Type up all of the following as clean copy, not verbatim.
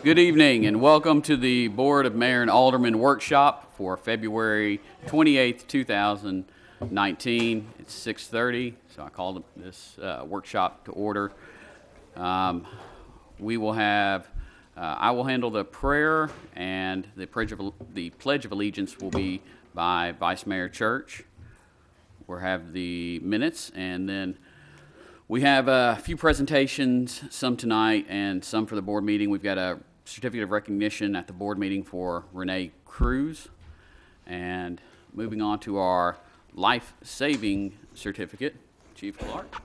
Good evening and welcome to the Board of Mayor and Aldermen workshop for February 28th, 2019. It's 6:30, so I called this workshop to order. We will have, I will handle the prayer, and the Pledge of Allegiance will be by Vice Mayor Church. We'll have the minutes, and then we have a few presentations, some tonight and some for the board meeting. We've got a certificate of recognition at the board meeting for Renee Cruz. And moving on to our life-saving certificate, Chief Clark.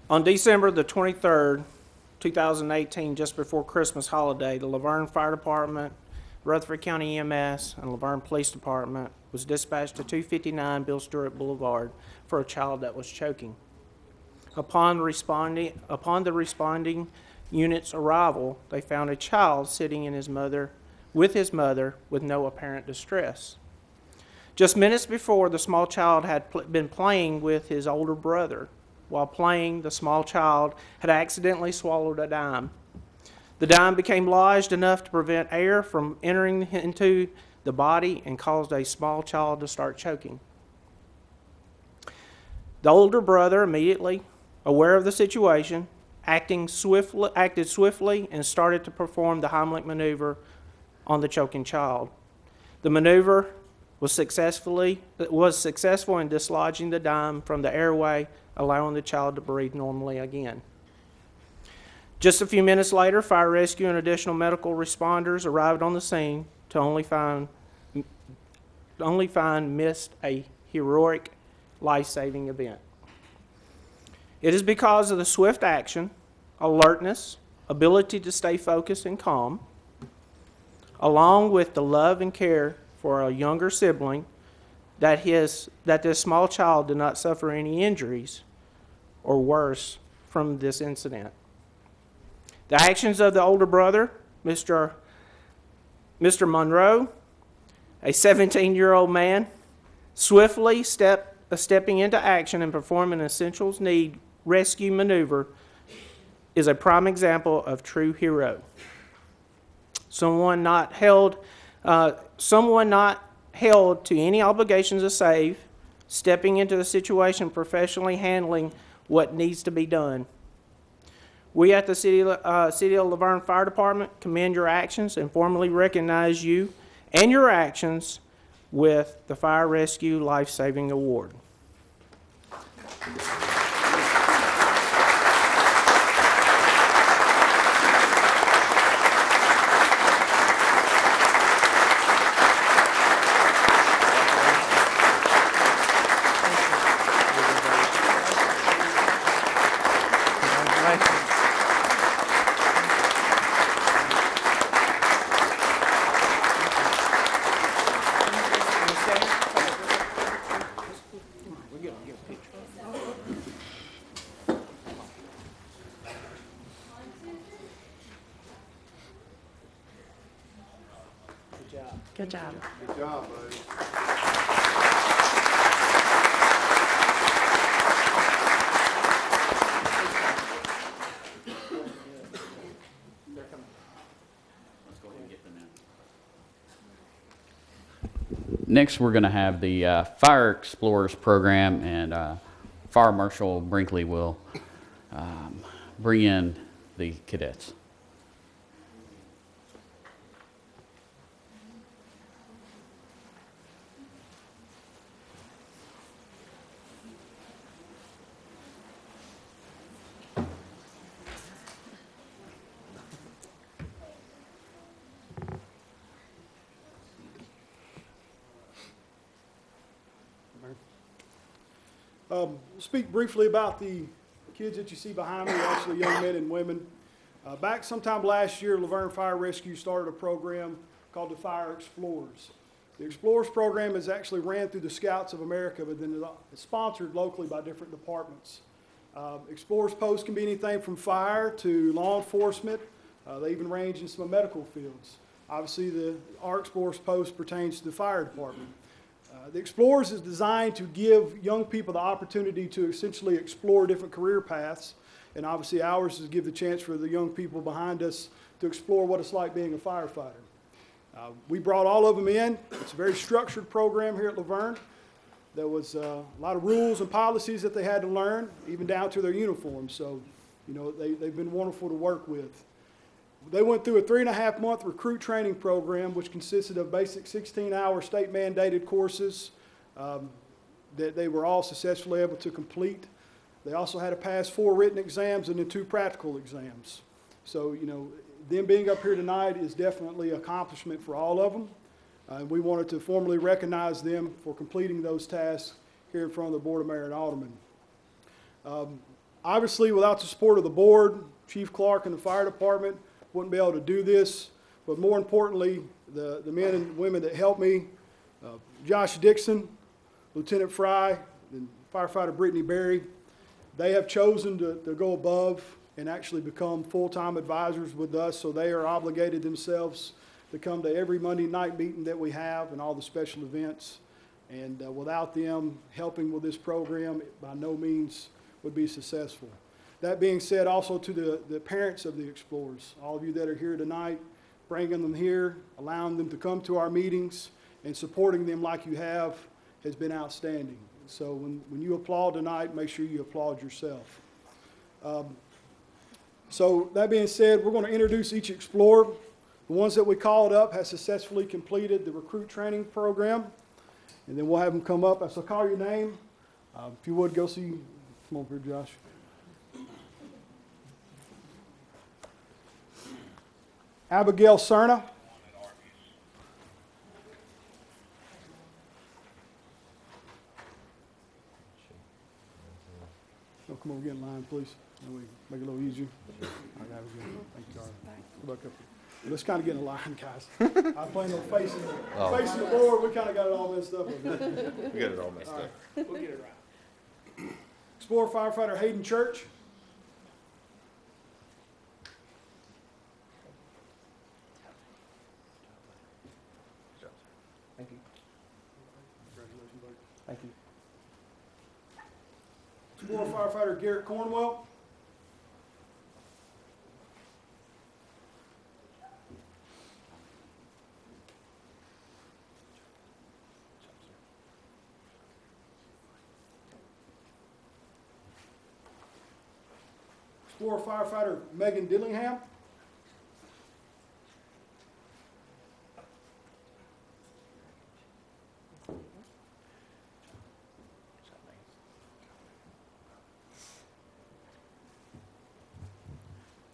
On December the 23rd, 2018, just before Christmas holiday, the Laverne Fire Department, Rutherford County EMS, and Laverne Police Department was dispatched to 259 Bill Stewart Boulevard for a child that was choking. Upon the responding unit's arrival, they found a child sitting with his mother with no apparent distress. Just minutes before, the small child had been playing with his older brother. While playing, the small child had accidentally swallowed a dime. The dime became lodged enough to prevent air from entering into the body and caused a small child to start choking. The older brother, immediately aware of the situation, acted swiftly and started to perform the Heimlich maneuver on the choking child. The maneuver was successful in dislodging the dime from the airway, allowing the child to breathe normally again. Just a few minutes later, fire rescue and additional medical responders arrived on the scene to only find missed a heroic life-saving event. It is because of the swift action, alertness, ability to stay focused and calm, along with the love and care for a younger sibling, that this small child did not suffer any injuries or worse from this incident. The actions of the older brother, Mr. Monroe, a 17-year-old man, swiftly stepping into action and performing an essentials need rescue maneuver, is a prime example of true hero. Someone not held to any obligations to save, stepping into the situation, professionally handling what needs to be done. We at the City of Laverne Fire Department commend your actions and formally recognize you and your actions with the Fire Rescue Life Saving Award. Good job. Good job, buddy. Next, we're going to have the Fire Explorers program, and Fire Marshal Brinkley will bring in the cadets. Speak briefly about the kids that you see behind me, actually young men and women. Back sometime last year, Laverne Fire Rescue started a program called the Fire Explorers. The Explorers program is actually ran through the Scouts of America, but then it's sponsored locally by different departments. Explorers posts can be anything from fire to law enforcement. They even range in some medical fields. Obviously, our Explorers post pertains to the fire department. The Explorers is designed to give young people the opportunity to essentially explore different career paths, and obviously ours is give the chance for the young people behind us to explore what it's like being a firefighter. We brought all of them in. It's a very structured program here at Laverne. There was a lot of rules and policies that they had to learn, even down to their uniforms. So, you know, they've been wonderful to work with. They went through a 3.5-month recruit training program, which consisted of basic 16-hour state-mandated courses that they were all successfully able to complete. They also had to pass 4 written exams and then 2 practical exams. So, you know, them being up here tonight is definitely an accomplishment for all of them. We wanted to formally recognize them for completing those tasks here in front of the Board of Mayor and Aldermen. Obviously, without the support of the board, Chief Clark and the fire department wouldn't be able to do this. But more importantly, the men and women that helped me, Josh Dixon, Lieutenant Fry, and firefighter Brittany Berry, they have chosen to go above and actually become full-time advisors with us, so they are obligated themselves to come to every Monday night meeting that we have and all the special events. And without them helping with this program, it by no means would be successful. That being said, also to the parents of the Explorers, all of you that are here tonight, bringing them here, allowing them to come to our meetings, and supporting them like you have has been outstanding. So when you applaud tonight, make sure you applaud yourself. So that being said, we're going to introduce each Explorer. The ones that we called up have successfully completed the recruit training program, and then we'll have them come up. So call your name. If you would, go see, come over here, Josh. Abigail Cerna. Oh, come over, get in line, please. That way, make it a little easier. All right, Abigail. Thank you, Carla. Look up here. Let's kind of get in line, guys. I was playing on facing the board. We kind of got it all messed up. We got it all messed up. We'll get it right. Explorer firefighter Hayden Church. Thank you. Congratulations, buddy. Thank you. Explorer firefighter Garrett Cornwell. Explorer firefighter Megan Dillingham.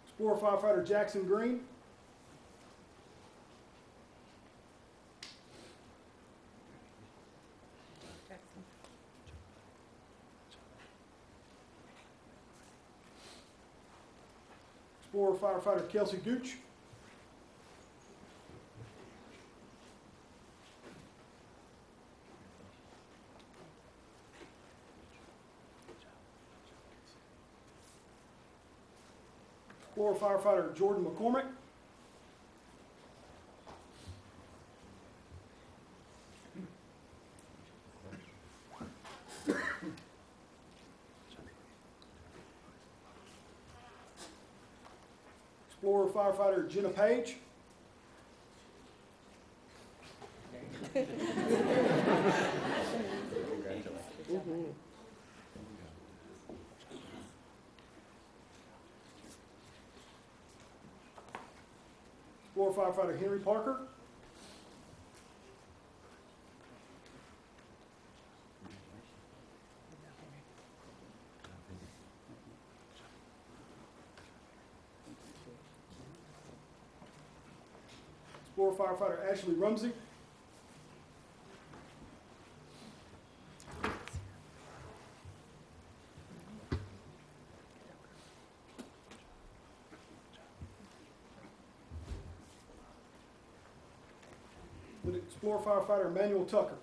Explorer firefighter Jackson Green. Explorer firefighter Kelsey Gooch. Explorer firefighter Jordan McCormick. Explorer firefighter Jenna Page. Explorer firefighter Henry Parker. Explorer firefighter Ashley Rumsey. Explorer firefighter Emmanuel Tucker.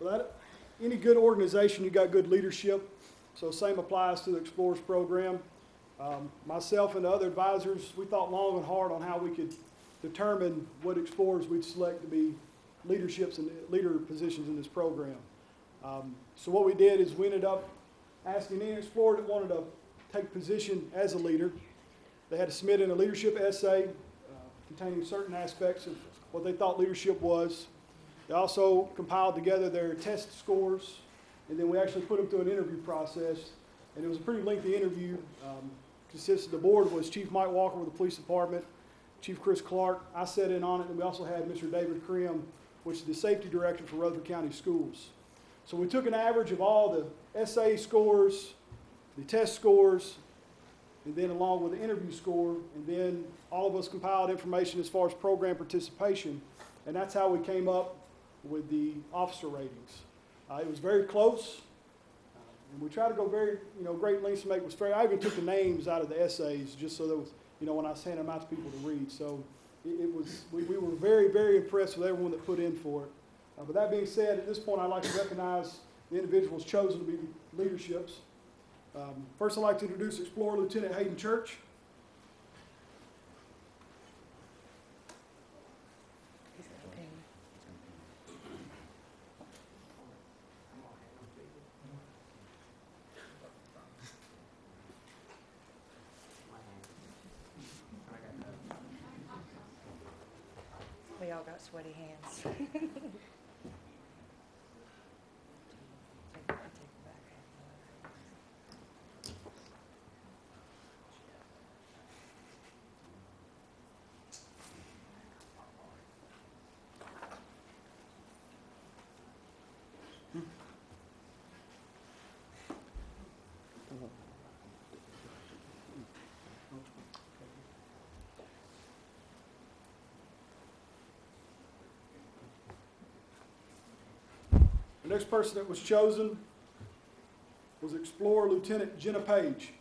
Well, any good organization, you got good leadership. So same applies to the Explorers program. Myself and the other advisors, we thought long and hard on how we could determine what Explorers we'd select to be leaderships and leader positions in this program. So what we did is we ended up asking any Explorer that wanted to take position as a leader. They had to submit in a leadership essay containing certain aspects of what they thought leadership was. They also compiled together their test scores, and then we actually put them through an interview process. And it was a pretty lengthy interview. The board was Chief Mike Walker with the police department, Chief Chris Clark. I sat in on it, and we also had Mr. David Krim, which is the safety director for Rutherford County Schools. So we took an average of all the essay scores, the test scores, and then along with the interview score, and then all of us compiled information as far as program participation, and that's how we came up with the officer ratings. It was very close, and we tried to go very, great lengths to make it was fair. I even took the names out of the essays just so that was, when I was handing them out to people to read. So we were very, very impressed with everyone that put in for it. But that being said, at this point, I'd like to recognize the individuals chosen to be leaderships. First, I'd like to introduce Explorer Lieutenant Hayden Church. We all got sweaty hands. The next person that was chosen was Explorer Lieutenant Jenna Page.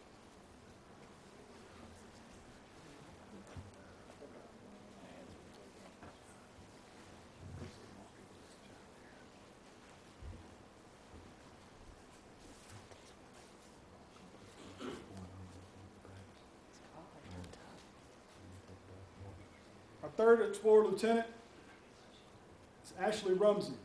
Our third Explorer Lieutenant is Ashley Rumsey.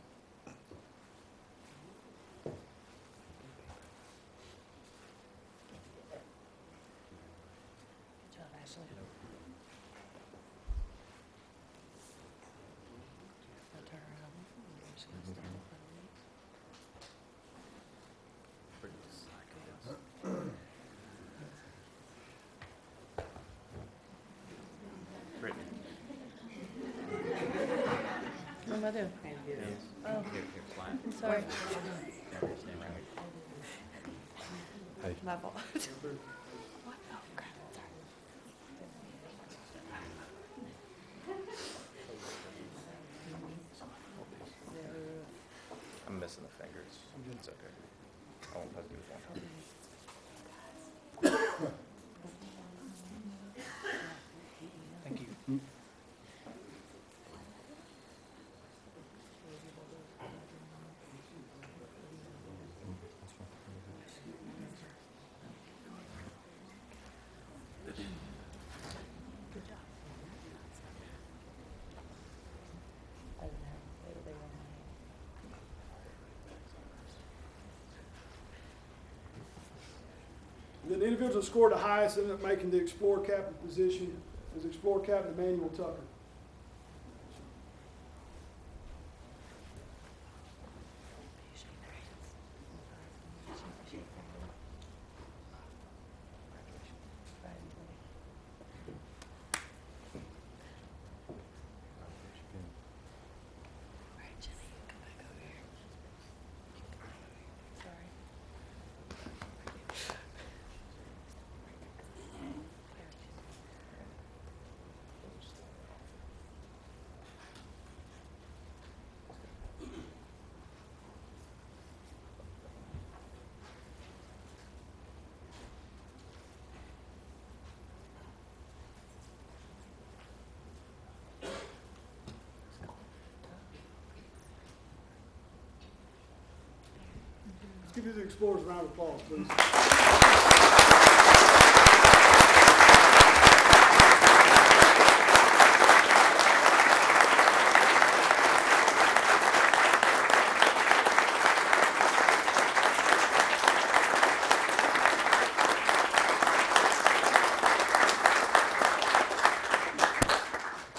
What am I doing? Oh, I'm sorry. My fault. What? Oh, crap. Sorry. I'm missing the fingers. It's okay. I won't poke you with one. Thank you. And then the individual who scored the highest ended up making the Explorer Captain position is Explorer Captain Emmanuel Tucker. give these Explorers a round of applause, please. At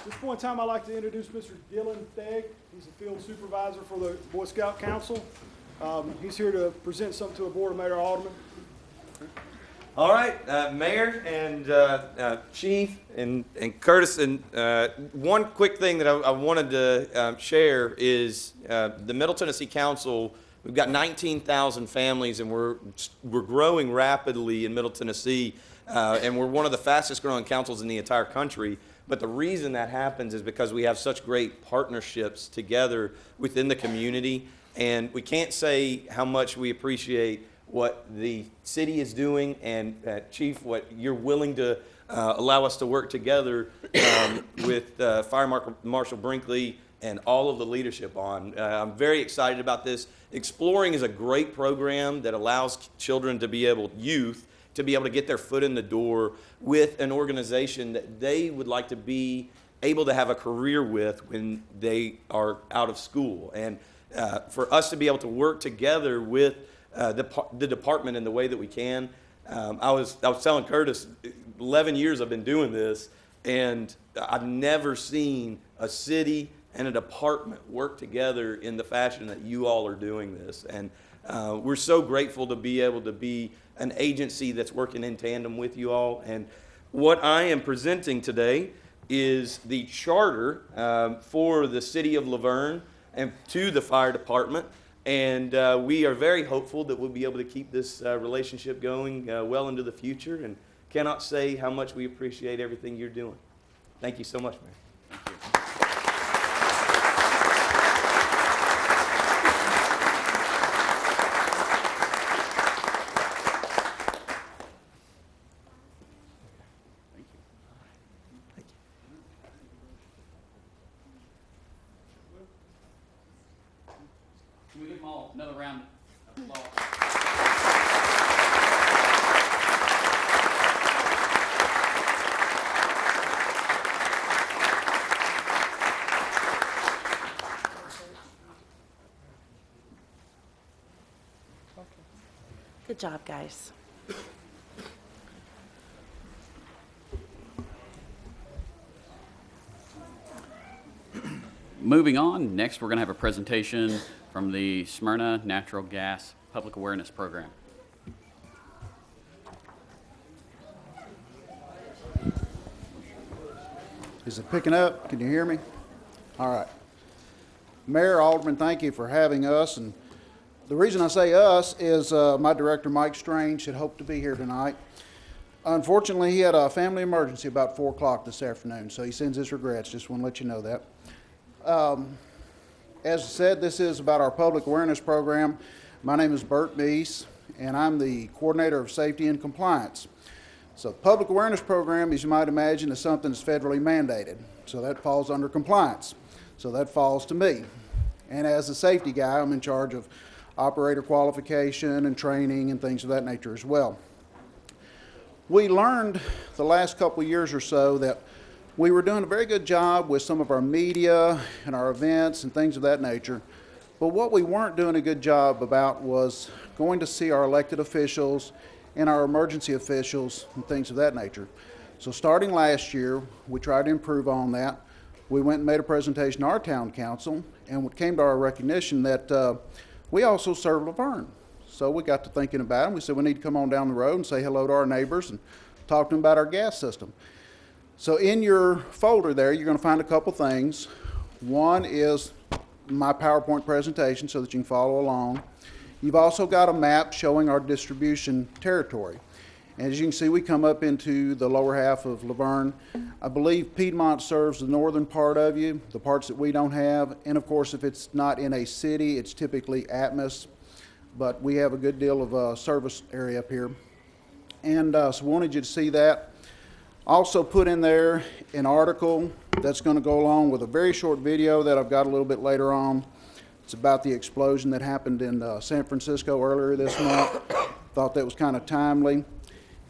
this point in time, I'd like to introduce Mr. Dylan Thegg. He's a field supervisor for the Boy Scout Council. He's here to present something to the Board of Mayor Aldermen. All right, Mayor and Chief and Curtis, and one quick thing that I wanted to share is the Middle Tennessee Council. We've got 19,000 families, and we're growing rapidly in Middle Tennessee, and we're one of the fastest growing councils in the entire country. But the reason that happens is because we have such great partnerships together within the community, and we can't say how much we appreciate what the city is doing, and Chief, what you're willing to allow us to work together with Fire Marshal Brinkley and all of the leadership on. I'm very excited about this. Exploring is a great program that allows children to be able, youth, to be able to get their foot in the door with an organization that they would like to be able to have a career with when they are out of school. And for us to be able to work together with the department in the way that we can. I was telling Curtis, 11 years I've been doing this, and I've never seen a city and a department work together in the fashion that you all are doing this. And we're so grateful to be able to be an agency that's working in tandem with you all. And what I am presenting today is the charter for the city of Laverne and to the fire department. And we are very hopeful that we'll be able to keep this relationship going well into the future, and cannot say how much we appreciate everything you're doing. Thank you so much, Mayor. Can we give them all another round of applause? Good job, guys. Moving on, next we're going to have a presentation from the Smyrna Natural Gas Public Awareness Program. Is it picking up? Can you hear me? All right. Mayor, Alderman, thank you for having us. And the reason I say us is my director, Mike Strange, had hoped to be here tonight. Unfortunately, he had a family emergency about 4 o'clock this afternoon, so he sends his regrets. Just want to let you know that. As I said, this is about our public awareness program. My name is Bert Meese, and I'm the coordinator of safety and compliance. So the public awareness program, as you might imagine, is something that's federally mandated. So that falls under compliance. So that falls to me. And as a safety guy, I'm in charge of operator qualification and training and things of that nature as well. We learned the last couple of years or so that we were doing a very good job with some of our media and our events and things of that nature. But what we weren't doing a good job about was going to see our elected officials and our emergency officials and things of that nature. So starting last year, we tried to improve on that. We went and made a presentation to our town council, and it came to our recognition that we also serve Laverne. So we got to thinking about it, and we said we need to come on down the road and say hello to our neighbors and talk to them about our gas system. So in your folder there, you're going to find a couple things. One is my PowerPoint presentation so that you can follow along. You've also got a map showing our distribution territory. And as you can see, we come up into the lower half of Laverne. I believe Piedmont serves the northern part of you, the parts that we don't have. And of course, if it's not in a city, it's typically Atmos. But we have a good deal of service area up here. And so we wanted you to see that. Also put in there an article that's going to go along with a very short video that I've got a little bit later on It's about the explosion that happened in San Francisco earlier this month. Thought that was kind of timely.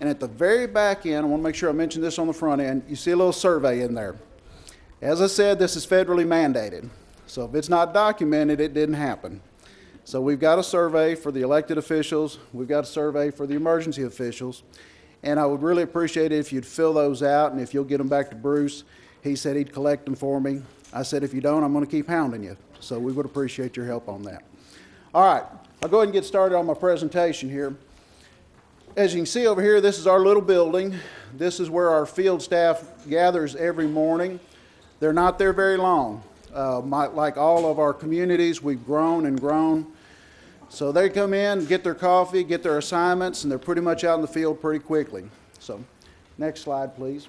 And at the very back end, I want to make sure I mention this on the front end, you see a little survey in there. As I said, this is federally mandated. So if it's not documented, it didn't happen. So we've got a survey for the elected officials. We've got a survey for the emergency officials. And I would really appreciate it if you'd fill those out, and if you'll get them back to Bruce. He said he'd collect them for me. I said, if you don't, I'm going to keep hounding you. So we would appreciate your help on that. All right, I'll go ahead and get started on my presentation here. As you can see over here, this is our little building. This is where our field staff gathers every morning. They're not there very long. Like all of our communities, we've grown and grown. So they come in, get their coffee, get their assignments, and they're pretty much out in the field pretty quickly. So next slide, please.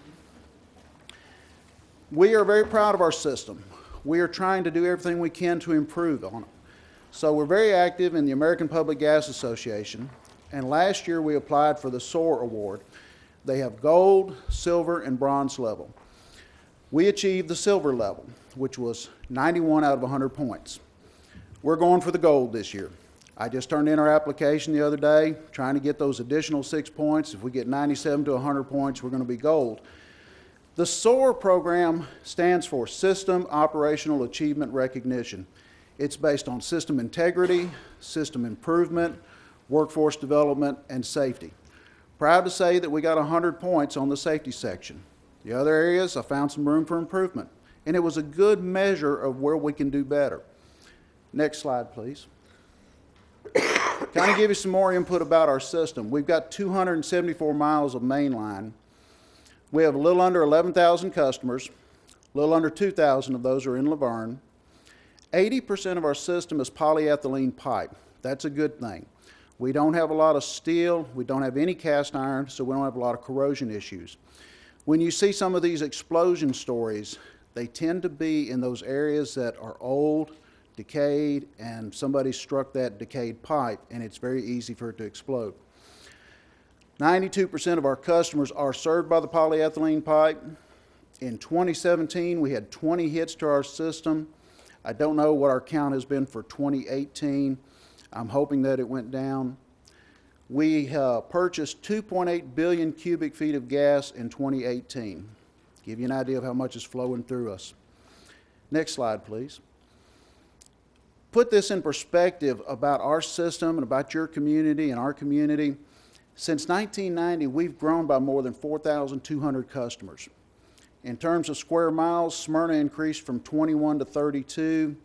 We are very proud of our system. We are trying to do everything we can to improve on it. So we're very active in the American Public Gas Association, and last year we applied for the SOAR Award. They have gold, silver, and bronze level. We achieved the silver level, which was 91 out of 100 points. We're going for the gold this year. I just turned in our application the other day, trying to get those additional 6 points. If we get 97 to 100 points, we're going to be gold. The SOAR program stands for System Operational Achievement Recognition. It's based on system integrity, system improvement, workforce development, and safety. Proud to say that we got 100 points on the safety section. The other areas, I found some room for improvement, and it was a good measure of where we can do better. Next slide, please. Kind of give you some more input about our system. We've got 274 miles of main line. We have a little under 11,000 customers. A little under 2,000 of those are in Laverne. 80% of our system is polyethylene pipe. That's a good thing. We don't have a lot of steel. We don't have any cast iron, so we don't have a lot of corrosion issues. When you see some of these explosion stories, they tend to be in those areas that are old, decayed, and somebody struck that decayed pipe, and it's very easy for it to explode. 92% of our customers are served by the polyethylene pipe. In 2017, we had 20 hits to our system. I don't know what our count has been for 2018. I'm hoping that it went down. We purchased 2.8 billion cubic feet of gas in 2018. Give you an idea of how much is flowing through us. Next slide, please. Put this in perspective about our system and about your community and our community. Since 1990, we've grown by more than 4,200 customers. In terms of square miles, Smyrna increased from 21 to 32.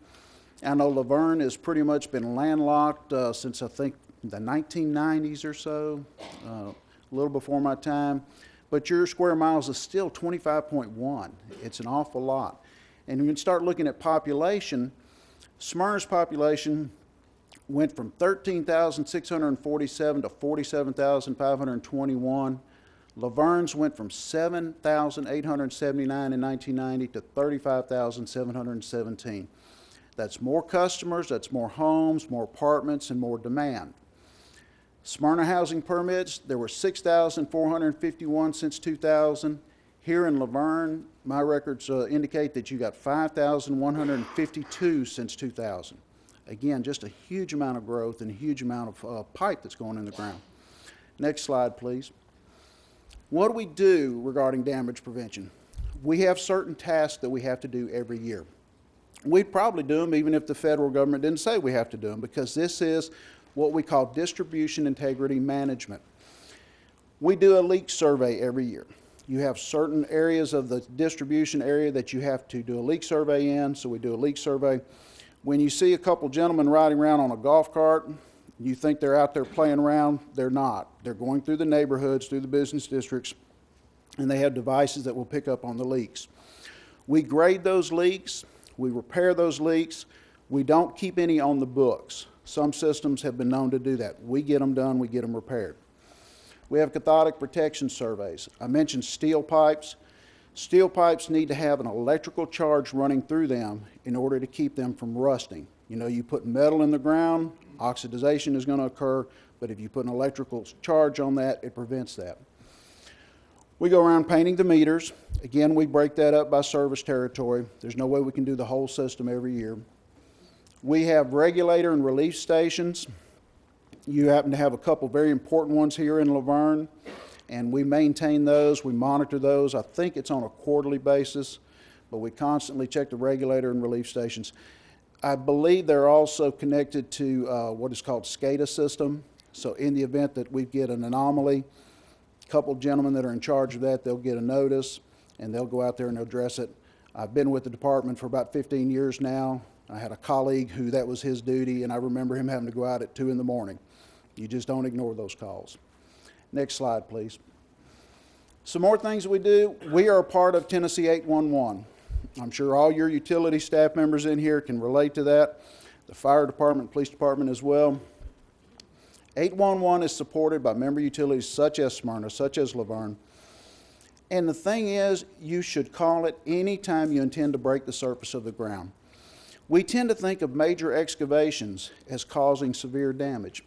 I know Laverne has pretty much been landlocked since I think the 1990s or so, a little before my time. But your square miles is still 25.1. It's an awful lot. And when you start looking at population, Smyrna's population went from 13,647 to 47,521. Laverne's went from 7,879 in 1990 to 35,717. That's more customers, that's more homes, more apartments, and more demand. Smyrna housing permits, there were 6,451 since 2000. Here in Laverne, my records indicate that you got 5,152 since 2000. Again, just a huge amount of growth and a huge amount of pipe that's going in the ground. Next slide, please. What do we do regarding damage prevention? We have certain tasks that we have to do every year. We'd probably do them even if the federal government didn't say we have to do them, because this is what we call distribution integrity management. We do a leak survey every year. You have certain areas of the distribution area that you have to do a leak survey in, so we do a leak survey. When you see a couple gentlemen riding around on a golf cart, you think they're out there playing around. They're not. They're going through the neighborhoods, through the business districts, and they have devices that will pick up on the leaks. We grade those leaks. We repair those leaks. We don't keep any on the books. Some systems have been known to do that. We get them done, we get them repaired. We have cathodic protection surveys. I mentioned steel pipes. Steel pipes need to have an electrical charge running through them in order to keep them from rusting. You know, you put metal in the ground, oxidization is going to occur, but if you put an electrical charge on that, it prevents that. We go around painting the meters. Again, we break that up by service territory. There's no way we can do the whole system every year. We have regulator and relief stations. You happen to have a couple very important ones here in Laverne, and we maintain those, we monitor those. I think it's on a quarterly basis, but we constantly check the regulator and relief stations. I believe they're also connected to what is called SCADA system. So in the event that we get an anomaly, a couple of gentlemen that are in charge of that, they'll get a notice and they'll go out there and address it. I've been with the department for about 15 years now. I had a colleague who that was his duty, and I remember him having to go out at 2 in the morning. You just don't ignore those calls. Next slide, please. Some more things we do. We are a part of Tennessee 811. I'm sure all your utility staff members in here can relate to that. The fire department, police department as well. 811 is supported by member utilities such as Smyrna, such as Laverne. And the thing is, you should call it any time you intend to break the surface of the ground. We tend to think of major excavations as causing severe damage.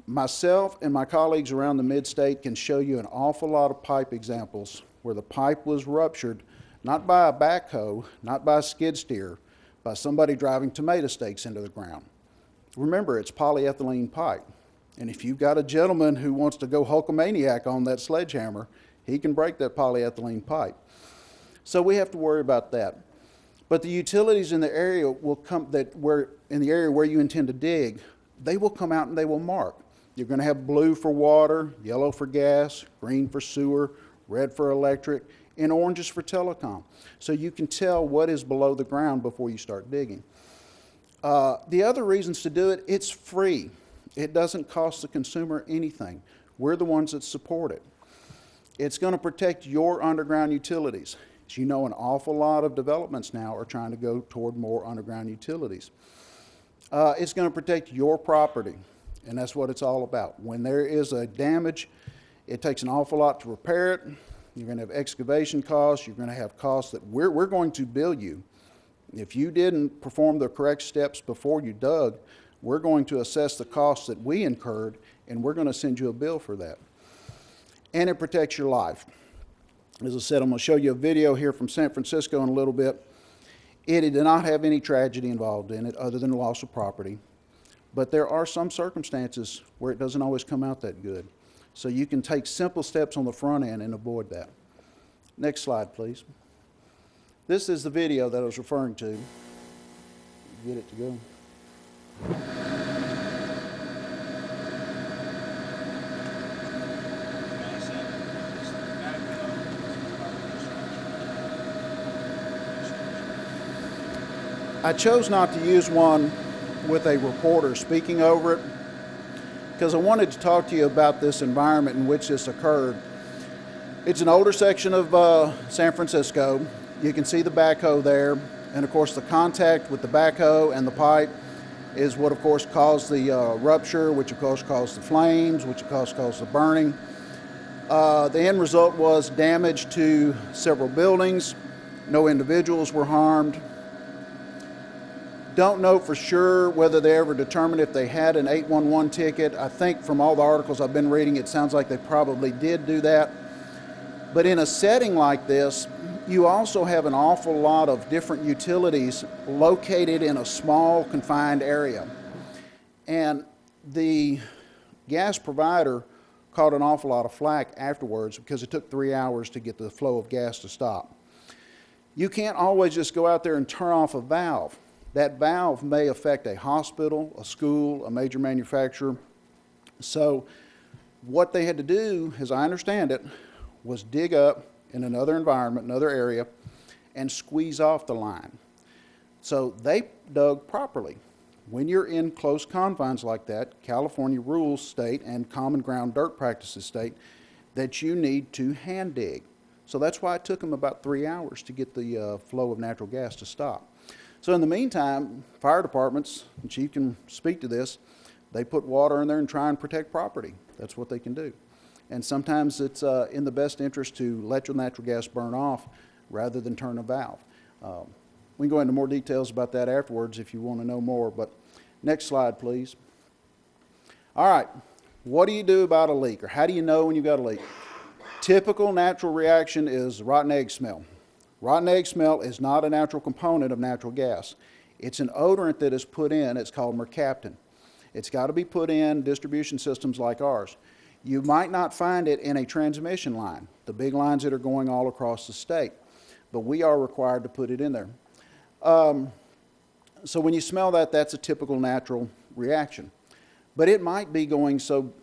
Myself and my colleagues around the mid-state can show you an awful lot of pipe examples where the pipe was ruptured, not by a backhoe, not by a skid steer, by somebody driving tomato stakes into the ground. Remember, it's polyethylene pipe. And if you've got a gentleman who wants to go Hulkamaniac on that sledgehammer, he can break that polyethylene pipe. So we have to worry about that. But the utilities in the area will come, in the area where you intend to dig, they will come out and they will mark. You're going to have blue for water, yellow for gas, green for sewer, red for electric, and oranges for telecom. So you can tell what is below the ground before you start digging. The other reasons to do it, it's free. It doesn't cost the consumer anything. We're the ones that support it. It's going to protect your underground utilities. As you know, an awful lot of developments now are trying to go toward more underground utilities. It's going to protect your property, and that's what it's all about. When there is a damage, it takes an awful lot to repair it. You're going to have excavation costs. You're going to have costs that we're going to bill you. If you didn't perform the correct steps before you dug, we're going to assess the costs that we incurred, and we're going to send you a bill for that. And it protects your life. As I said, I'm going to show you a video here from San Francisco in a little bit. It did not have any tragedy involved in it other than the loss of property. But there are some circumstances where it doesn't always come out that good. So you can take simple steps on the front end and avoid that. Next slide, please. This is the video that I was referring to. Get it to go. I chose not to use one with a reporter speaking over it because I wanted to talk to you about this environment in which this occurred. It's an older section of San Francisco. You can see the backhoe there, and of course the contact with the backhoe and the pipe is what of course caused the rupture, which of course caused the flames, which of course caused the burning. The end result was damage to several buildings. No individuals were harmed. Don't know for sure whether they ever determined if they had an 811 ticket. I think from all the articles I've been reading, it sounds like they probably did do that. But in a setting like this, you also have an awful lot of different utilities located in a small, confined area. And the gas provider caught an awful lot of flack afterwards because it took 3 hours to get the flow of gas to stop. You can't always just go out there and turn off a valve. That valve may affect a hospital, a school, a major manufacturer. So what they had to do, as I understand it, was dig up in another environment, another area, and squeeze off the line. So they dug properly. When you're in close confines like that, California rules state, and common ground dirt practices state, that you need to hand dig. So that's why it took them about 3 hours to get the flow of natural gas to stop. So in the meantime, fire departments, and Chief can speak to this, they put water in there and try and protect property. That's what they can do. And sometimes it's in the best interest to let your natural gas burn off rather than turn a valve. We can go into more details about that afterwards if you want to know more, but next slide, please. All right, what do you do about a leak, or how do you know when you've got a leak? Typical natural reaction is rotten egg smell. Rotten egg smell is not a natural component of natural gas. It's an odorant that is put in. It's called mercaptan. It's got to be put in distribution systems like ours. You might not find it in a transmission line, the big lines that are going all across the state, but we are required to put it in there. So when you smell that, that's a typical natural reaction. But it might be going so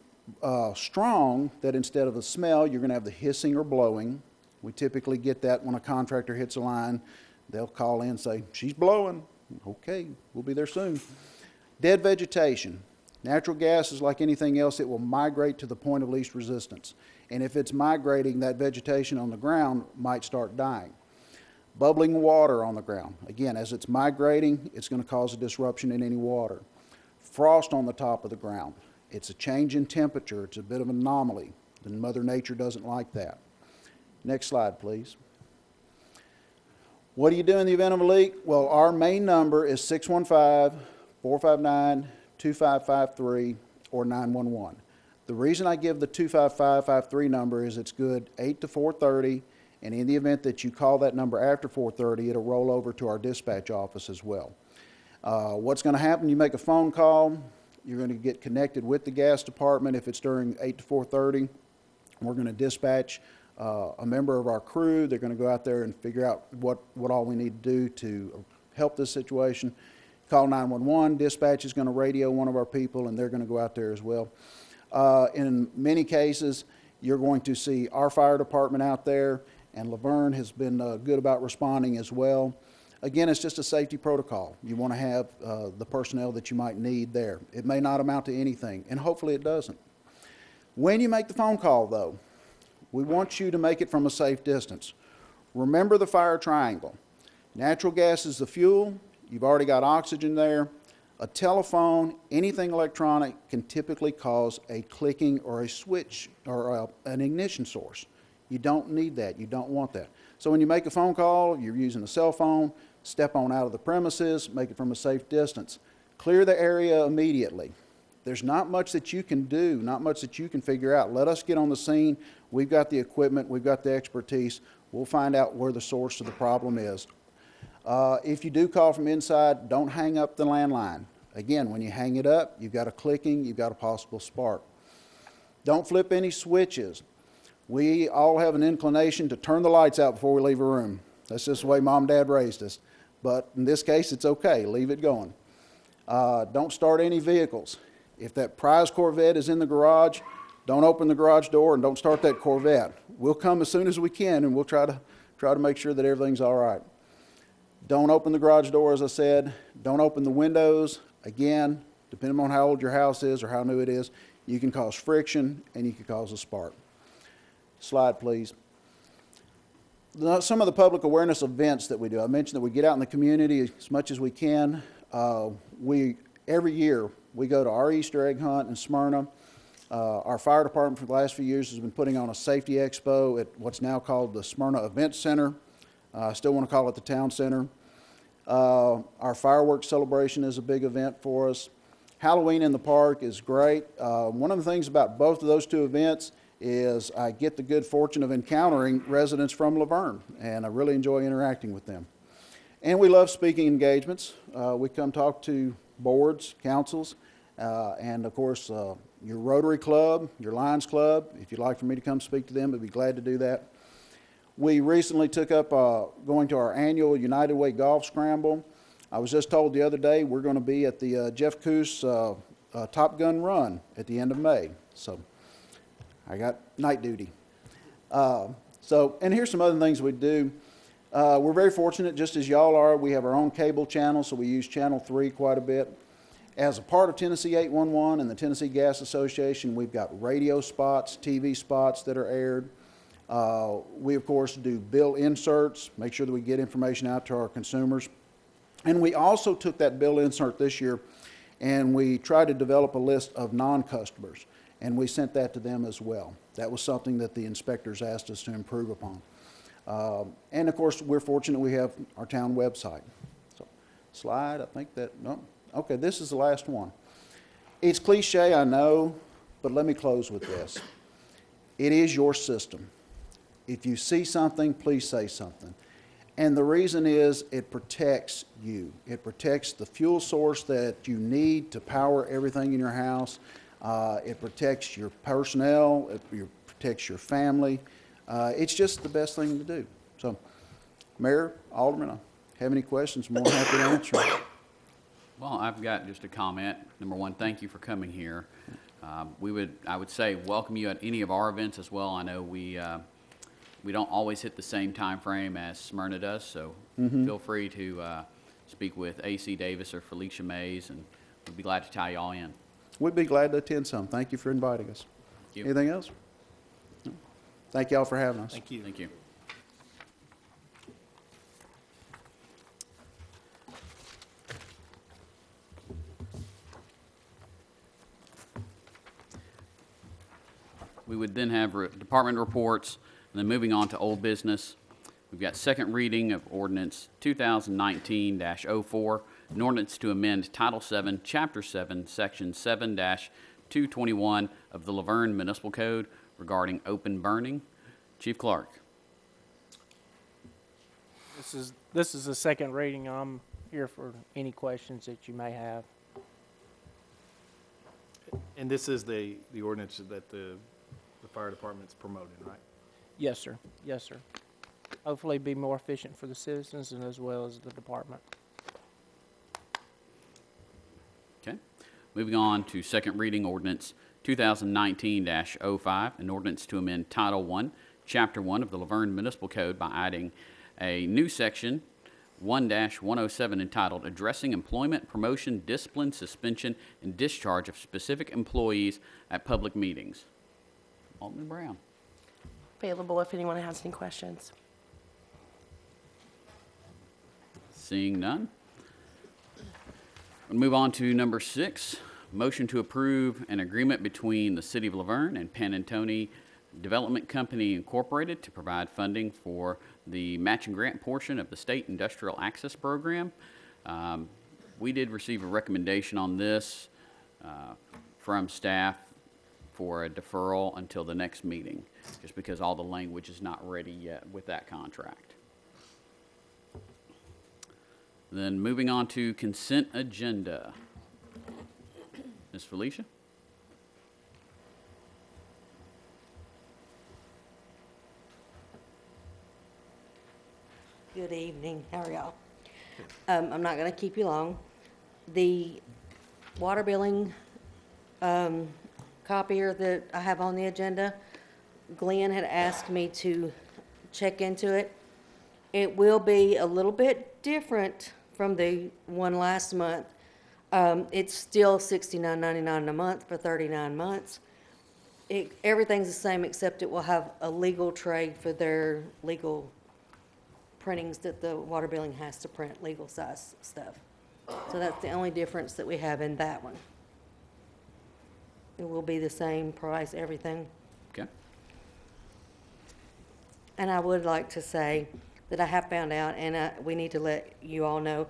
strong that instead of a smell, you're going to have the hissing or blowing. We typically get that when a contractor hits a line. They'll call in and say, she's blowing. Okay, we'll be there soon. Dead vegetation. Natural gas is like anything else. It will migrate to the point of least resistance. And if it's migrating, that vegetation on the ground might start dying. Bubbling water on the ground. Again, as it's migrating, it's going to cause a disruption in any water. Frost on the top of the ground. It's a change in temperature. It's a bit of an anomaly. And Mother Nature doesn't like that. Next slide, please. What do you do in the event of a leak? Well, our main number is 615-459-2553 or 911. The reason I give the 25553 number is it's good 8 to 4:30, and in the event that you call that number after 4:30, it'll roll over to our dispatch office as well. What's going to happen? You make a phone call. You're going to get connected with the gas department if it's during 8 to 4:30. We're going to dispatch a member of our crew. They're going to go out there and figure out what all we need to do to help this situation. Call 911. Dispatch is going to radio one of our people, and they're going to go out there as well. In many cases, you're going to see our fire department out there, and Laverne has been good about responding as well. Again, it's just a safety protocol. You want to have the personnel that you might need there. It may not amount to anything, and hopefully it doesn't. When you make the phone call, though, we want you to make it from a safe distance. Remember the fire triangle. Natural gas is the fuel. You've already got oxygen there. A telephone, anything electronic, can typically cause a clicking or a switch or an ignition source. You don't need that. You don't want that. So when you make a phone call, you're using a cell phone, step on out of the premises, make it from a safe distance. Clear the area immediately. There's not much that you can do, not much that you can figure out. Let us get on the scene. We've got the equipment. We've got the expertise. We'll find out where the source of the problem is. If you do call from inside, don't hang up the landline. Again, when you hang it up, you've got a clicking, you've got a possible spark. Don't flip any switches. We all have an inclination to turn the lights out before we leave a room. That's just the way Mom and Dad raised us. But in this case, it's okay. Leave it going. Don't start any vehicles. If that prize Corvette is in the garage, don't open the garage door and don't start that Corvette. We'll come as soon as we can, and we'll try to make sure that everything's all right. Don't open the garage door, as I said. Don't open the windows. Again, depending on how old your house is or how new it is, you can cause friction and you can cause a spark. Slide, please. Some of the public awareness events that we do. I mentioned that we get out in the community as much as we can. Every year, we go to our Easter egg hunt in Smyrna. Our fire department for the last few years has been putting on a safety expo at what's now called the Smyrna Event Center. I still want to call it the Town Center. Our fireworks celebration is a big event for us. Halloween in the park is great. One of the things about both of those two events is I get the good fortune of encountering residents from Laverne, and I really enjoy interacting with them. And we love speaking engagements. We come talk to boards, councils, and of course your Rotary Club, your Lions Club. If you'd like for me to come speak to them, I'd be glad to do that. We recently took up going to our annual United Way Golf Scramble. I was just told the other day we're going to be at the Jeff Coos Top Gun Run at the end of May. So I got night duty. And here's some other things we do. We're very fortunate, just as y'all are. We have our own cable channel, so we use Channel 3 quite a bit. As a part of Tennessee 811 and the Tennessee Gas Association, we've got radio spots, TV spots that are aired. We, of course, do bill inserts, make sure that we get information out to our consumers. And we also took that bill insert this year and we tried to develop a list of non-customers, and we sent that to them as well. That was something that the inspectors asked us to improve upon. And, of course, we're fortunate we have our town website. So, slide, I think that, no. Okay, this is the last one. It's cliche, I know, but let me close with this. It is your system. If you see something, please say something. And the reason is it protects you. It protects the fuel source that you need to power everything in your house. It protects your personnel. It protects your family. It's just the best thing to do. So, Mayor, Alderman, have any questions? I'm more than happy to answer them. Well, I've got just a comment. Number one, thank you for coming here. I would say welcome you at any of our events as well. I know we don't always hit the same time frame as Smyrna does, so feel free to speak with A.C. Davis or Felicia Mays, and we'd be glad to tie you all in. We'd be glad to attend some. Thank you for inviting us. Thank you. Anything else? No. Thank y'all for having us. Thank you. Thank you. We would then have department reports, and then moving on to old business. We've got second reading of ordinance 2019-04, an ordinance to amend Title 7, Chapter 7, Section 7-221 of the Laverne Municipal Code regarding open burning. Chief Clark. This is the second reading. I'm here for any questions that you may have. And this is the ordinance that the fire department's promoting, right? Yes, sir. Yes, sir. Hopefully be more efficient for the citizens and as well as the department. Okay. Moving on to second reading ordinance 2019-05, an ordinance to amend Title 1, Chapter 1 of the Laverne Municipal Code by adding a new section 1-107 entitled Addressing Employment, Promotion, Discipline, Suspension, and Discharge of Specific Employees at Public Meetings. Alderman Brown. Available if anyone has any questions. Seeing none. We'll move on to number 6, motion to approve an agreement between the City of Laverne and Panantoni Development Company Incorporated to provide funding for the matching grant portion of the State Industrial Access Program. We did receive a recommendation on this from staff for a deferral until the next meeting, just because all the language is not ready yet with that contract. Then moving on to consent agenda. Ms. Felicia? Good evening. How are y'all? I'm not going to keep you long. The water billing copier that I have on the agenda, Glenn had asked me to check into it. It will be a little bit different from the one last month. It's still $69.99 a month for 39 months. Everything's the same except it will have a legal trade for their legal printings that the water billing has to print, legal size stuff. So that's the only difference that we have in that one. It will be the same price, everything. Okay. And I would like to say that I have found out, and we need to let you all know,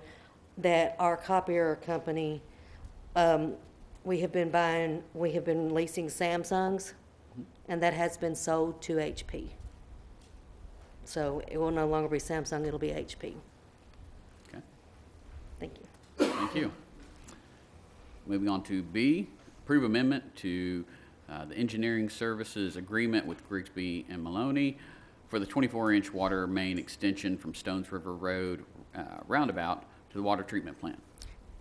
that our copier company, we have been leasing Samsungs, and that has been sold to HP. So it will no longer be Samsung, it'll be HP. Okay. Thank you. Thank you. Moving on to B, approve amendment to the engineering services agreement with Grigsby and Maloney for the 24-inch water main extension from Stones River Road roundabout to the water treatment plant.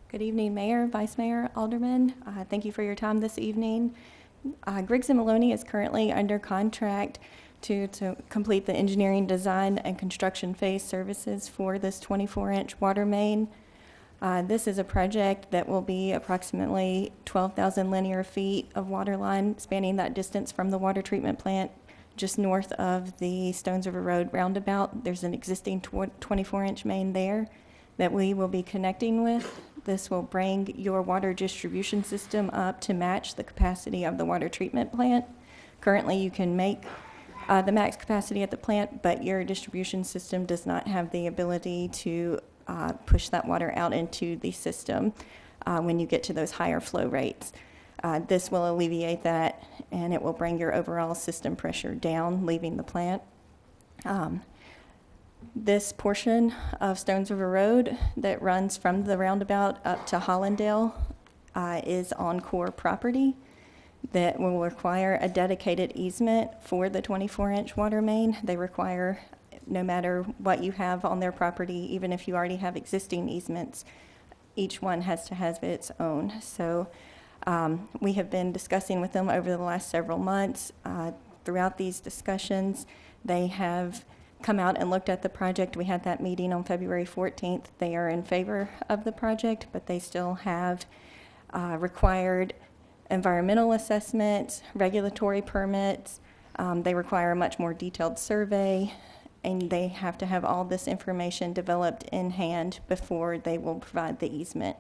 Good evening, Mayor, Vice Mayor, Aldermen. Thank you for your time this evening. Griggs and Maloney is currently under contract to complete the engineering, design, and construction phase services for this 24-inch water main. This is a project that will be approximately 12,000 linear feet of water line spanning that distance from the water treatment plant just north of the Stones River Road roundabout. There's an existing 24-inch main there that we will be connecting with. This will bring your water distribution system up to match the capacity of the water treatment plant. Currently, you can make the max capacity at the plant, but your distribution system does not have the ability to push that water out into the system when you get to those higher flow rates. This will alleviate that, and it will bring your overall system pressure down, leaving the plant. This portion of Stones River Road that runs from the roundabout up to Hollandale is on core property that will require a dedicated easement for the 24-inch water main. They require, no matter what you have on their property, even if you already have existing easements, each one has to have its own. So we have been discussing with them over the last several months. Throughout these discussions, they have come out and looked at the project. We had that meeting on February 14th. They are in favor of the project, but they still have required environmental assessments, regulatory permits. They require a much more detailed survey, and they have to have all this information developed in hand before they will provide the easement.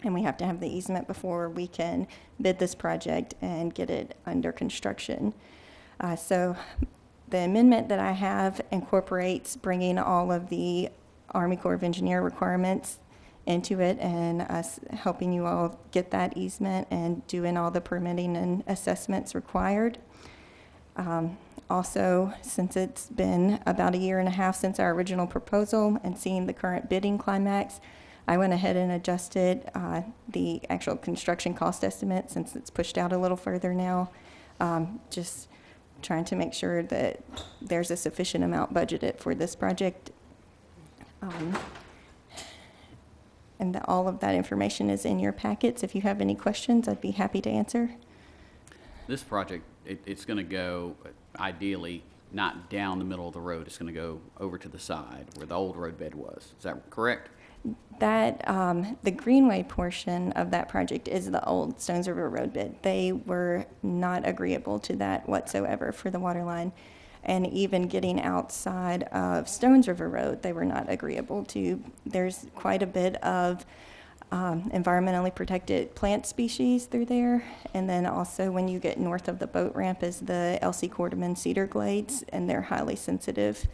And we have to have the easement before we can bid this project and get it under construction. So the amendment that I have incorporates bringing all of the Army Corps of Engineer requirements into it and us helping you all get that easement and doing all the permitting and assessments required. Also, since it's been about a year and a half since our original proposal and seeing the current bidding climax, I went ahead and adjusted the actual construction cost estimate since it's pushed out a little further now. Just trying to make sure that there's a sufficient amount budgeted for this project. And that all of that information is in your packets. If you have any questions, I'd be happy to answer. This project, it's going to go, ideally, not down the middle of the road. It's going to go over to the side where the old roadbed was. Is that correct? That, the Greenway portion of that project is the old Stones River roadbed. They were not agreeable to that whatsoever for the water line. And even getting outside of Stones River Road, they were not agreeable to. There's quite a bit of environmentally protected plant species through there. And then also when you get north of the boat ramp is the L.C. Quarterman cedar glades, and they're highly sensitive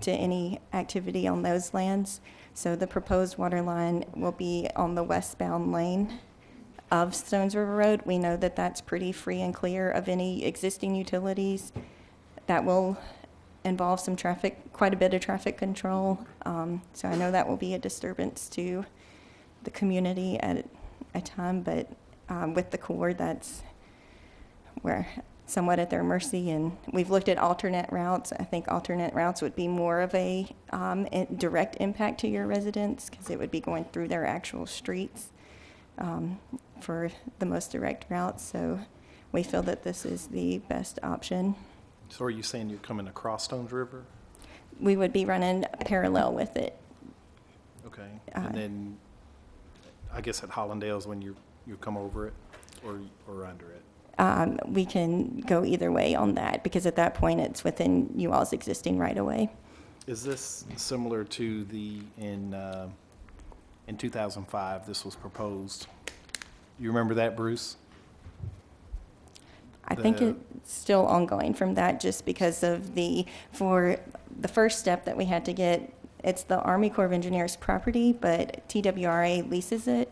to any activity on those lands. So the proposed water line will be on the westbound lane of Stones River Road. We know that that's pretty free and clear of any existing utilities. That will involve some traffic, quite a bit of traffic control. So I know that will be a disturbance to the community at a time, but with the Corps, we're somewhat at their mercy. And we've looked at alternate routes. I think alternate routes would be more of a direct impact to your residents because it would be going through their actual streets for the most direct route. So we feel that this is the best option. So are you saying you're coming across Stones River? We would be running parallel with it. Okay. And then I guess at Hollandale's when you come over it or under it? We can go either way on that because at that point it's within you all's existing right-of-way. Is this similar to in 2005 this was proposed? You remember that, Bruce? I think it's still ongoing from that just because of for the first step that we had to get, it's the Army Corps of Engineers property, but TWRA leases it,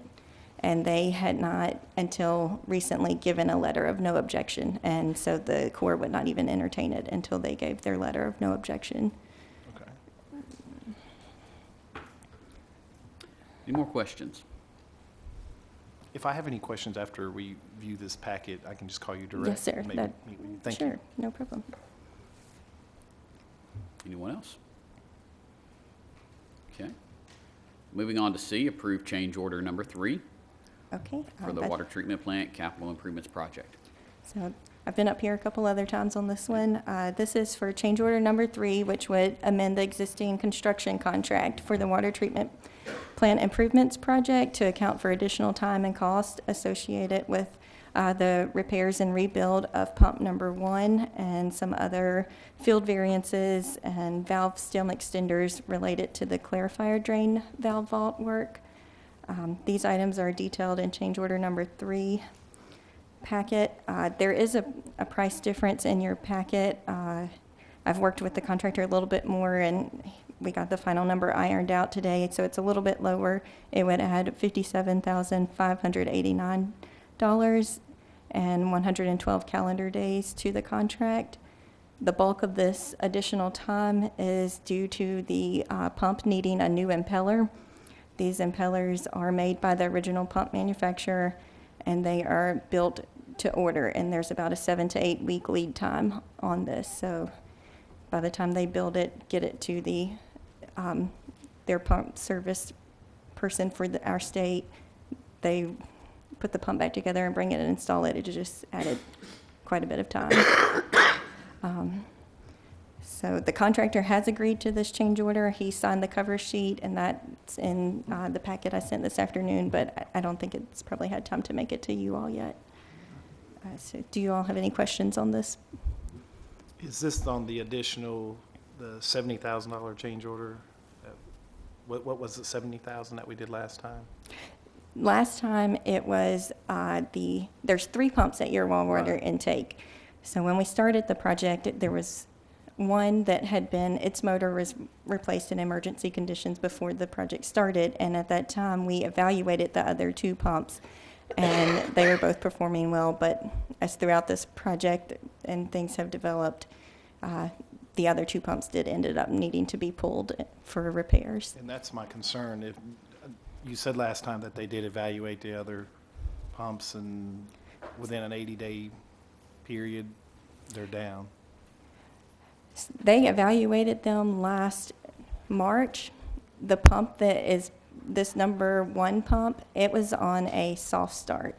and they had not until recently given a letter of no objection, and so the Corps would not even entertain it until they gave their letter of no objection. Okay. Any more questions? If I have any questions after we view this packet, I can just call you direct. Yes, sir. Maybe meet with you. Thank Sure, you. no problem. Anyone else? Okay. Moving on to C, approve change order number 3 Okay. for the water treatment plant capital improvements project. So I've been up here a couple other times on this one. This is for change order number 3, which would amend the existing construction contract for the water treatment plant improvements project to account for additional time and cost associated with the repairs and rebuild of pump number 1 and some other field variances and valve stem extenders related to the clarifier drain valve vault work. These items are detailed in change order number 3 packet. There is a price difference in your packet. I've worked with the contractor a little bit more and we got the final number ironed out today, so it's a little bit lower. It would add $57,589 and 112 calendar days to the contract. The bulk of this additional time is due to the pump needing a new impeller. These impellers are made by the original pump manufacturer, and they are built to order, and there's about a 7 to 8 week lead time on this. So by the time they build it, get it to the their pump service person for our state, they put the pump back together and bring it and install it. It just added quite a bit of time. So the contractor has agreed to this change order. He signed the cover sheet, and that's in the packet I sent this afternoon, but I don't think it's probably had time to make it to you all yet. So do you all have any questions on this? Is this on the additional, the $70,000 change order? What was the 70,000 that we did last time? Last time it was there's 3 pumps at your well water intake. So when we started the project, there was one that had been, its motor was replaced in emergency conditions before the project started, and at that time we evaluated the other 2 pumps, and they were both performing well. But as throughout this project and things have developed, the other 2 pumps ended up needing to be pulled for repairs. And that's my concern. If you said last time that they did evaluate the other pumps, and within an 80-day period, they're down. They evaluated them last March. The pump that is this number 1 pump, it was on a soft start,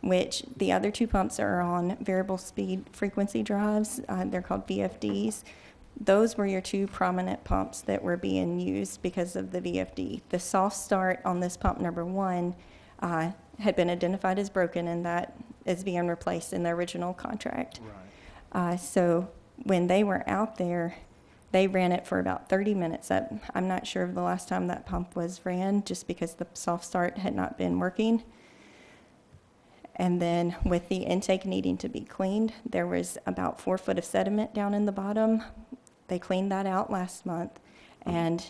which the other 2 pumps are on variable speed frequency drives. They're called VFDs. Those were your 2 prominent pumps that were being used because of the VFD. The soft start on this pump number 1 had been identified as broken, and that is being replaced in the original contract. Right. So when they were out there, they ran it for about 30 minutes. I'm not sure of the last time that pump was ran, just because the soft start had not been working. And then with the intake needing to be cleaned, there was about 4 foot of sediment down in the bottom. They cleaned that out last month. And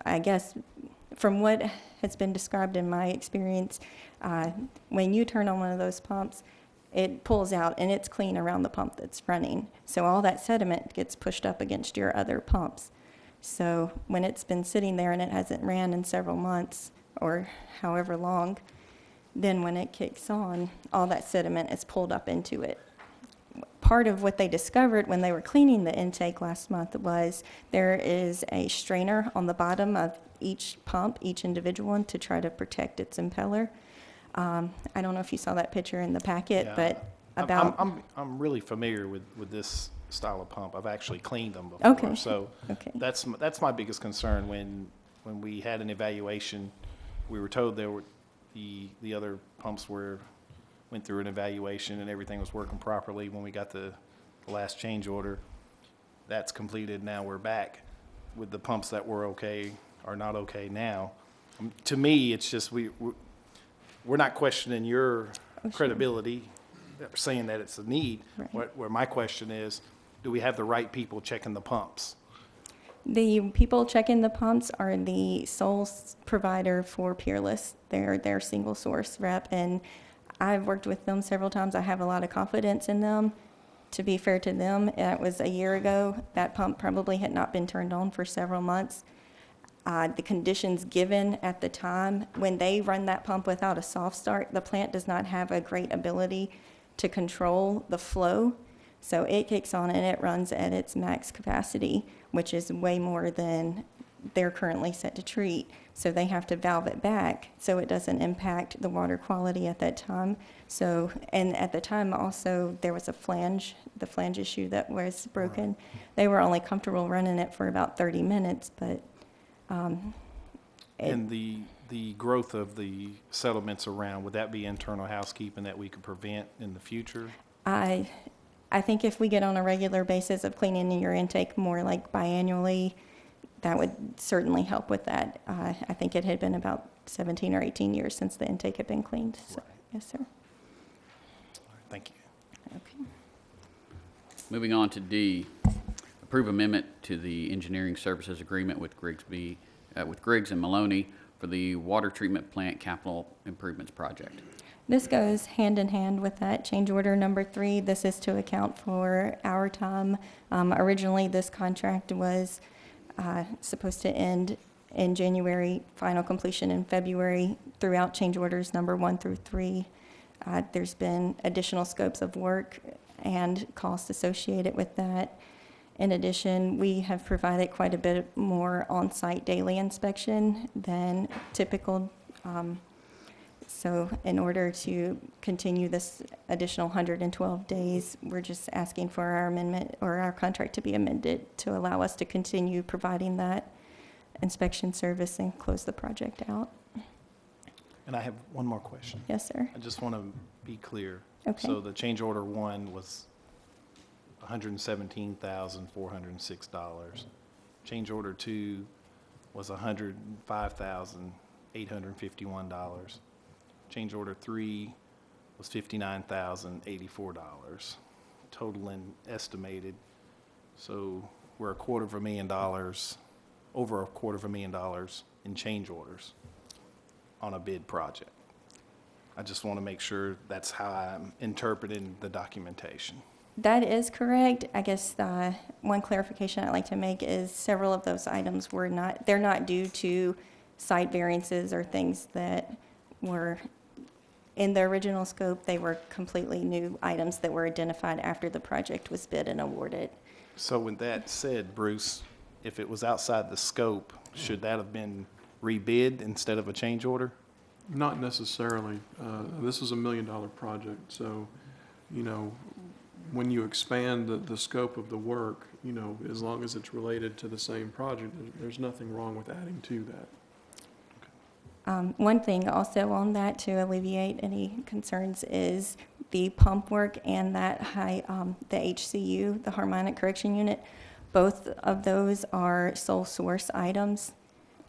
I guess from what has been described in my experience, when you turn on one of those pumps, it pulls out and it's clean around the pump that's running. So all that sediment gets pushed up against your other pumps. So when it's been sitting there and it hasn't ran in several months or however long, then when it kicks on, all that sediment is pulled up into it. Part of what they discovered when they were cleaning the intake last month was there is a strainer on the bottom of each pump, each individual one, to try to protect its impeller. I don't know if you saw that picture in the packet, Yeah, but about... I'm really familiar with this style of pump. I've actually cleaned them before. Okay. So Okay. that's my biggest concern. When we had an evaluation, we were told there were the other pumps went through an evaluation and everything was working properly. When we got the last change order, that's completed. Now we're back with the pumps that were okay are not okay now. To me, it's just we're not questioning your credibility, saying that it's a need. Right. Where my question is, do we have the right people checking the pumps? The people checking the pumps are the sole provider for Peerless. They're their single source rep, and I've worked with them several times. I have a lot of confidence in them. To be fair to them, it was a year ago. That pump probably had not been turned on for several months. The conditions given at the time, when they run that pump without a soft start, the plant does not have a great ability to control the flow. So it kicks on and it runs at its max capacity, which is way more than they're currently set to treat. So they have to valve it back so it doesn't impact the water quality at that time. So, and at the time also there was the flange issue that was broken. They were only comfortable running it for about 30 minutes, but And the growth of the settlements around, would that be internal housekeeping that we could prevent in the future? I think if we get on a regular basis of cleaning your intake more like biannually, that would certainly help with that. I think it had been about 17 or 18 years since the intake had been cleaned. So, Right. Yes, sir. Thank you. Okay. Moving on to D, approve amendment to the engineering services agreement with Griggs and Maloney for the water treatment plant capital improvements project. This goes hand in hand with that change order number 3. This is to account for our time. Originally, this contract was supposed to end in January, final completion in February. Throughout change orders number 1 through 3, there's been additional scopes of work and costs associated with that. In addition, we have provided quite a bit more on-site daily inspection than typical. So in order to continue this additional 112 days, we're just asking for our amendment or our contract to be amended to allow us to continue providing that inspection service and close the project out. And I have one more question. Yes, sir. I just want to be clear. Okay. So the change order 1 was $117,406. Change order 2 was $105,851. Change order 3 was $59,084, totaling estimated. So we're $250,000, over $250,000 in change orders on a bid project. I just want to make sure that's how I'm interpreting the documentation. That is correct. I guess one clarification I'd like to make is several of those items they're not due to site variances or things that were in the original scope. They were completely new items that were identified after the project was bid and awarded. So with that said, Bruce, if it was outside the scope, should that have been rebid instead of a change order? Not necessarily. This is $1 million project, so, you know, when you expand the scope of the work, you know, as long as it's related to the same project, there's nothing wrong with adding to that. One thing also on that to alleviate any concerns is the pump work and that the HCU, the harmonic correction unit. Both of those are sole source items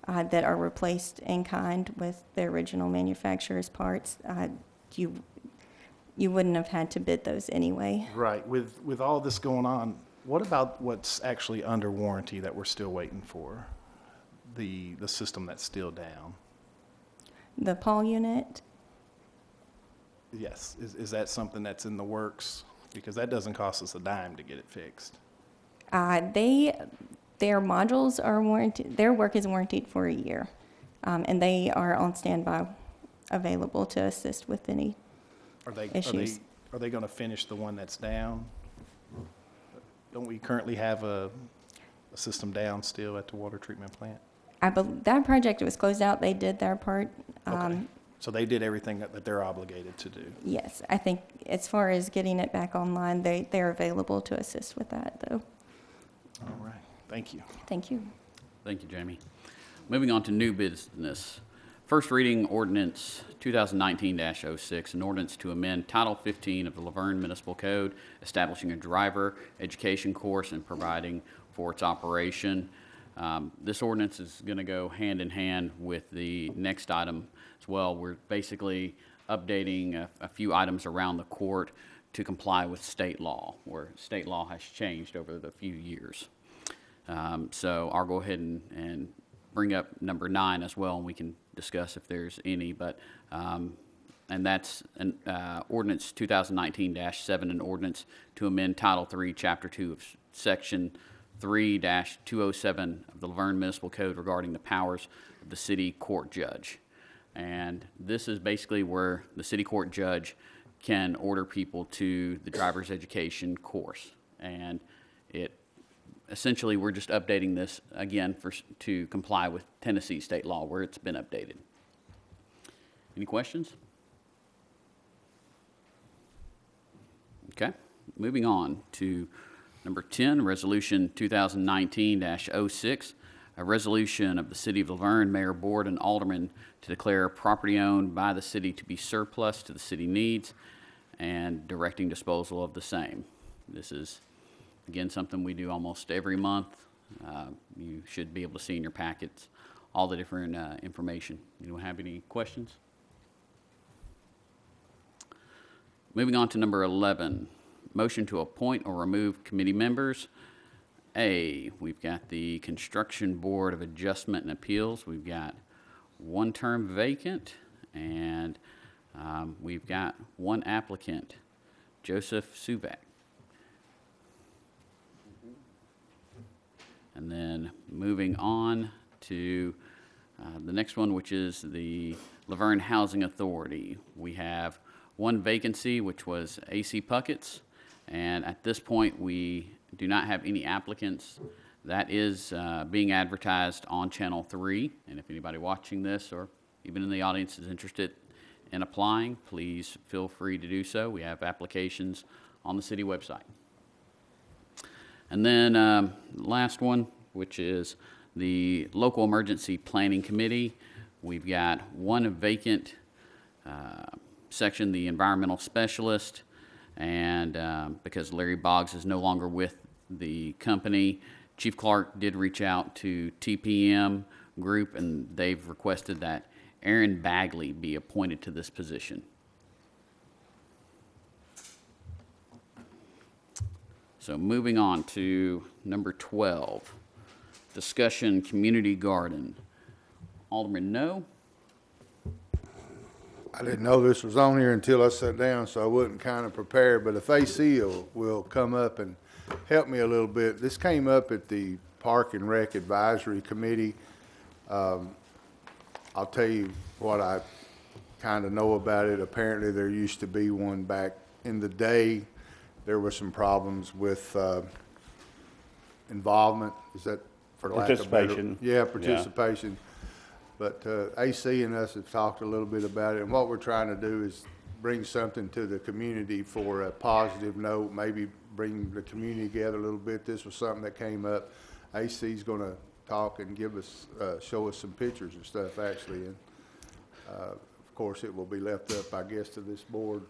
that are replaced in kind with the original manufacturer's parts. You wouldn't have had to bid those anyway. Right. With all this going on, what about what's actually under warranty that we're still waiting for? The system that's still down? The Paul unit, Yes. Is that something that's in the works? Because that doesn't cost us a dime to get it fixed. their modules are warranted, their work is warranted for a year. And they are on standby, available to assist with any issues. Are they going to finish the one that's down? Don't we currently have a system down still at the water treatment plant? That project was closed out. They did their part. Okay. So they did everything that they're obligated to do? Yes. I think as far as getting it back online, they're available to assist with that, though. All right. Thank you. Thank you. Thank you, Jamie. Moving on to new business. First reading ordinance 2019-06, an ordinance to amend Title 15 of the Laverne Municipal Code, establishing a driver education course and providing for its operation. This ordinance is going to go hand in hand with the next item as well. We're basically updating a few items around the court to comply with state law, where state law has changed over the few years. So I'll go ahead and bring up number 9 as well, and we can discuss if there's any. But and that's an ordinance 2019-7, an ordinance to amend Title 3, Chapter 2 of Section 3-207 of the Laverne Municipal Code regarding the powers of the city court judge. And this is basically where the city court judge can order people to the driver's education course. And essentially, we're just updating this again to comply with Tennessee state law where it's been updated. Any questions? Okay, moving on to number 10, Resolution 2019-06, a resolution of the City of Laverne, Mayor, Board, and Aldermen to declare property owned by the city to be surplus to the city needs and directing disposal of the same. This is, again, something we do almost every month. You should be able to see in your packets all the different information. Anyone have any questions? Moving on to number 11, motion to appoint or remove committee members. A, we've got the Construction Board of Adjustment and Appeals. We've got one term vacant, and we've got one applicant, Joseph Suvak. And then moving on to the next one, which is the Laverne Housing Authority. We have one vacancy, which was AC Puckett's, and at this point, we do not have any applicants. That is being advertised on Channel 3, and if anybody watching this or even in the audience is interested in applying, please feel free to do so. We have applications on the city website. And then last one, which is the Local Emergency Planning Committee. We've got one vacant section, the Environmental Specialist, and because Larry Boggs is no longer with the company, Chief Clark did reach out to TPM Group, and they've requested that Aaron Bagley be appointed to this position. So moving on to number 12, discussion community garden. Alderman No. I didn't know this was on here until I sat down, so I wasn't kind of prepared, but if AC will come up and help me a little bit. This came up at the Park and Rec Advisory Committee. I'll tell you what I kind of know about it. Apparently there used to be one back in the day. There were some problems with involvement. Is that for lack of better? Participation. Yeah, participation. But AC and us have talked a little bit about it, and what we're trying to do is bring something to the community for a positive note, maybe bring the community together a little bit. This was something that came up. AC's going to talk and give us, show us some pictures and stuff actually, and of course it will be left up, I guess, to this board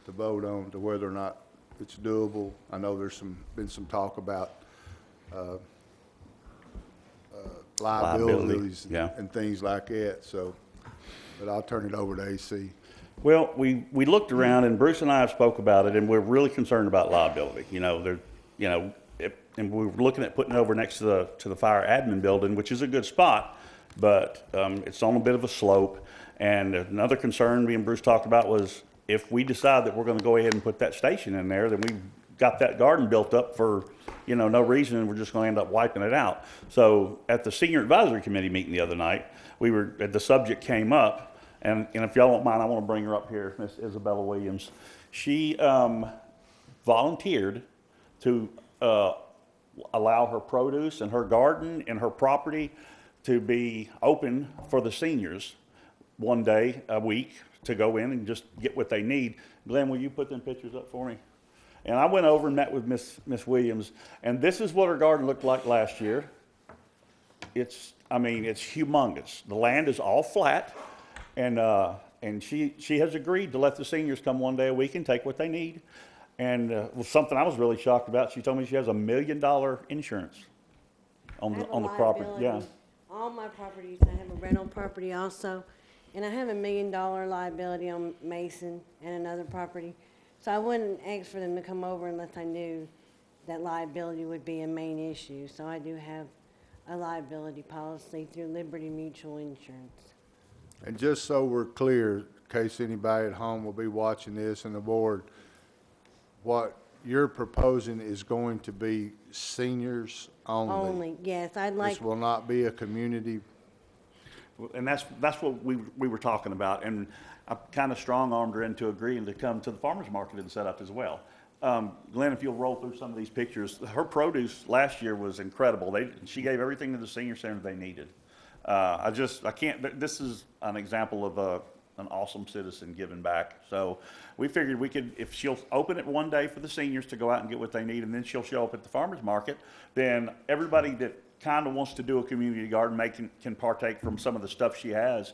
to vote on to whether or not it's doable. I know there's been some talk about liabilities and things like that. So, but I'll turn it over to AC. Well, we looked around, and Bruce and I have spoke about it, and we're really concerned about liability. And we were looking at putting it over next to the fire admin building, which is a good spot, but it's on a bit of a slope. And another concern me and Bruce talked about was if we decide that we're going to go ahead and put that station in there, then we've got that garden built up for no reason, and we're just going to end up wiping it out. So at the Senior Advisory Committee meeting the other night, the subject came up, and if y'all don't mind, I want to bring her up here, Miss Isabella Williams. She volunteered to allow her produce and her garden and her property to be open for the seniors one day a week to go in and just get what they need. Glenn, will you put them pictures up for me? And I went over and met with Miss Williams, and this is what her garden looked like last year. It's humongous. The land is all flat, and she has agreed to let the seniors come one day a week and take what they need. And something I was really shocked about, she told me she has $1 million insurance on the property. Yeah. All my properties, I have a rental property also, and I have $1 million liability on Mason and another property. So I wouldn't ask for them to come over unless I knew that liability would be a main issue. So I do have a liability policy through Liberty Mutual Insurance. And just so we're clear, in case anybody at home will be watching this and the board, what you're proposing is going to be seniors only. Only, yes. I'd like. This will not be a community. And that's what we were talking about, and I kind of strong-armed her into agreeing to come to the farmer's market and set up as well. Glenn, if you'll roll through some of these pictures, her produce last year was incredible. She gave everything to the senior center they needed. I can't, this is an example of an awesome citizen giving back. So we figured we could, if she'll open it one day for the seniors to go out and get what they need, and then she'll show up at the farmer's market, then everybody that kind of wants to do a community garden can partake from some of the stuff she has,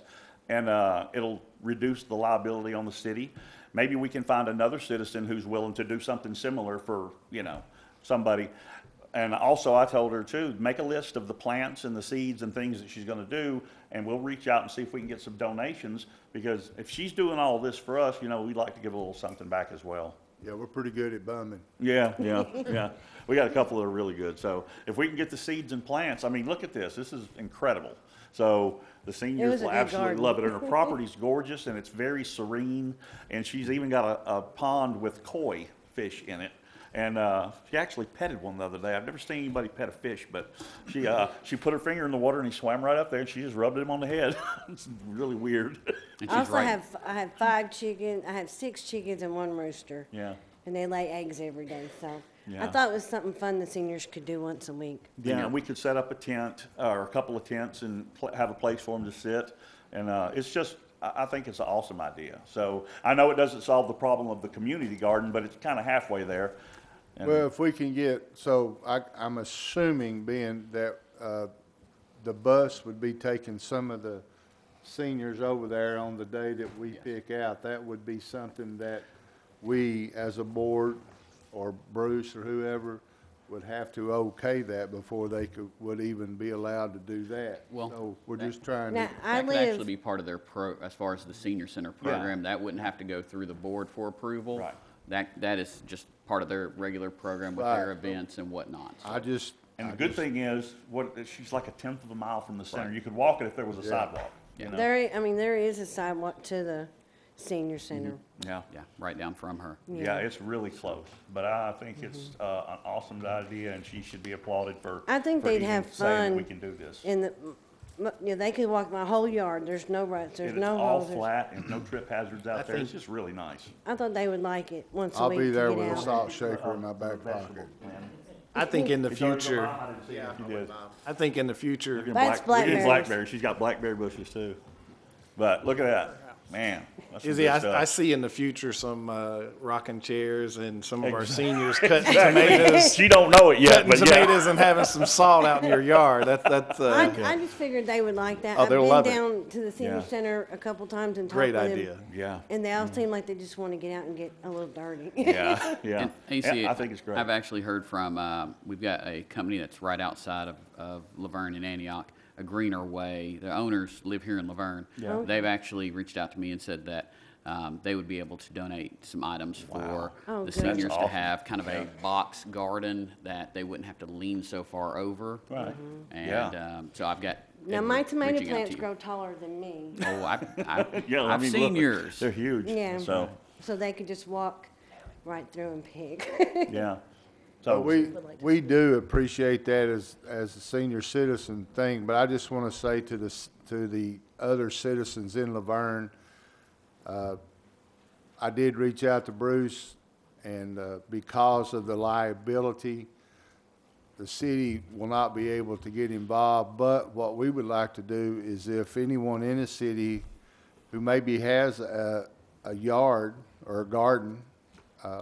and it'll reduce the liability on the city. Maybe we can find another citizen who's willing to do something similar for, somebody. And also I told her too, make a list of the plants and the seeds and things that she's going to do, and we'll reach out and see if we can get some donations, because if she's doing all this for us, we'd like to give a little something back as well. Yeah, we're pretty good at bumming. Yeah. We got a couple that are really good. So if we can get the seeds and plants, look at this. This is incredible. So the It seniors was a will good absolutely garden. love it. And her property's gorgeous and it's very serene. And she's even got a pond with koi fish in it. And she actually petted one the other day. I've never seen anybody pet a fish, but she put her finger in the water and he swam right up there and she just rubbed him on the head. It's really weird. And I she's also right. have 5 chickens. I have 6 chickens and 1 rooster. Yeah. And they lay eggs every day. So I Yeah. thought it was something fun the seniors could do once a week. Yeah, and we could set up a tent or a couple of tents and have a place for them to sit. And it's just, I think it's an awesome idea. So I know it doesn't solve the problem of the community garden, but it's kind of halfway there. And Well, if we can get, so I'm assuming being that the bus would be taking some of the seniors over there on the day that we pick out, that would be something that we as a board or Bruce or whoever would have to okay that before they would even be allowed to do that. Well, So we're just trying Now, to, I That could actually live, be part of their as far as the senior center program. That wouldn't have to go through the board for approval. Right. That is just part of their regular program with their events and whatnot. So- And the good thing is, she's like a 1/10 of a mile from the center. You could walk it if there was a sidewalk. You know? there is a sidewalk to the senior center. Yeah. Yeah, right down from her. Yeah, it's really close. But I think it's an awesome idea, and she should be applauded for. I think for they'd even have saying that fun we can do this. in the, they could walk my whole yard. There's no ruts, there's And no it's all holes. flat and no trip hazards out there. think- It's just really nice. I thought they would like it once a I'll week be to there get with a out. salt shaker in my back pocket. Vegetable plan. I think in the It's already future, gone. I didn't see it if you did. I think in the future, Look at That's look at blackberries. blackberry. She's got blackberry bushes too. But look at that, man. That's some Izzy, good I stuff. see in the future some rocking chairs and some of our seniors cutting tomatoes, She don't know it yet, cutting but yeah. tomatoes and having some salt out in your yard. That's I just figured they would like that. Oh, I've they'll been love it. down to the senior Yeah. center a couple times and talked great with idea. them. Yeah. And they all seem like they just want to get out and get a little dirty. Yeah, yeah. And AC, Yeah, I think it's great. I've actually heard from, we've got a company that's right outside of Laverne and Antioch, a Greener Way. The owners live here in Laverne. Yeah. Okay. They've actually reached out to me and said that they would be able to donate some items for Oh, the good. seniors That's to awesome. have kind of a box garden that they wouldn't have to lean so far over. Right. And Yeah. so I've got. Now, Edward my tomato reaching out to plants you. grow taller than me, Oh, I've Yeah, I I've mean, seen look, yours. They're huge. Yeah. So, so they could just walk right through and pick. yeah. So So, we do appreciate that as a senior citizen thing, but I just want to say to the other citizens in Laverne, I did reach out to Bruce, and because of the liability, the city will not be able to get involved. But what we would like to do is if anyone in the city who maybe has a yard or a garden,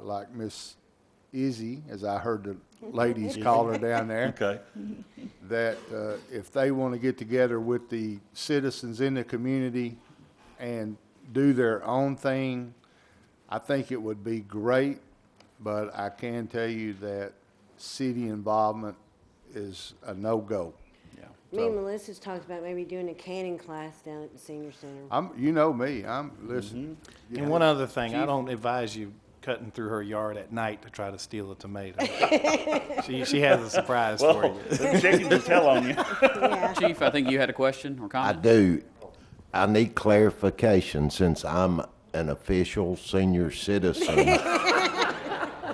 like Miss Izzy, as I heard the ladies call her down there, okay. that if they want to get together with the citizens in the community and do their own thing, I think it would be great, but I can tell you that city involvement is a no-go. Me and Melissa's talked about maybe doing a canning class down at the senior center. You know me, listen. And one other thing, I don't advise you cutting through her yard at night to try to steal a tomato. She has a surprise for Well, you. the chicken can tell on you. Yeah. Chief, I think you had a question or I comment? do. I need clarification since I'm an official senior citizen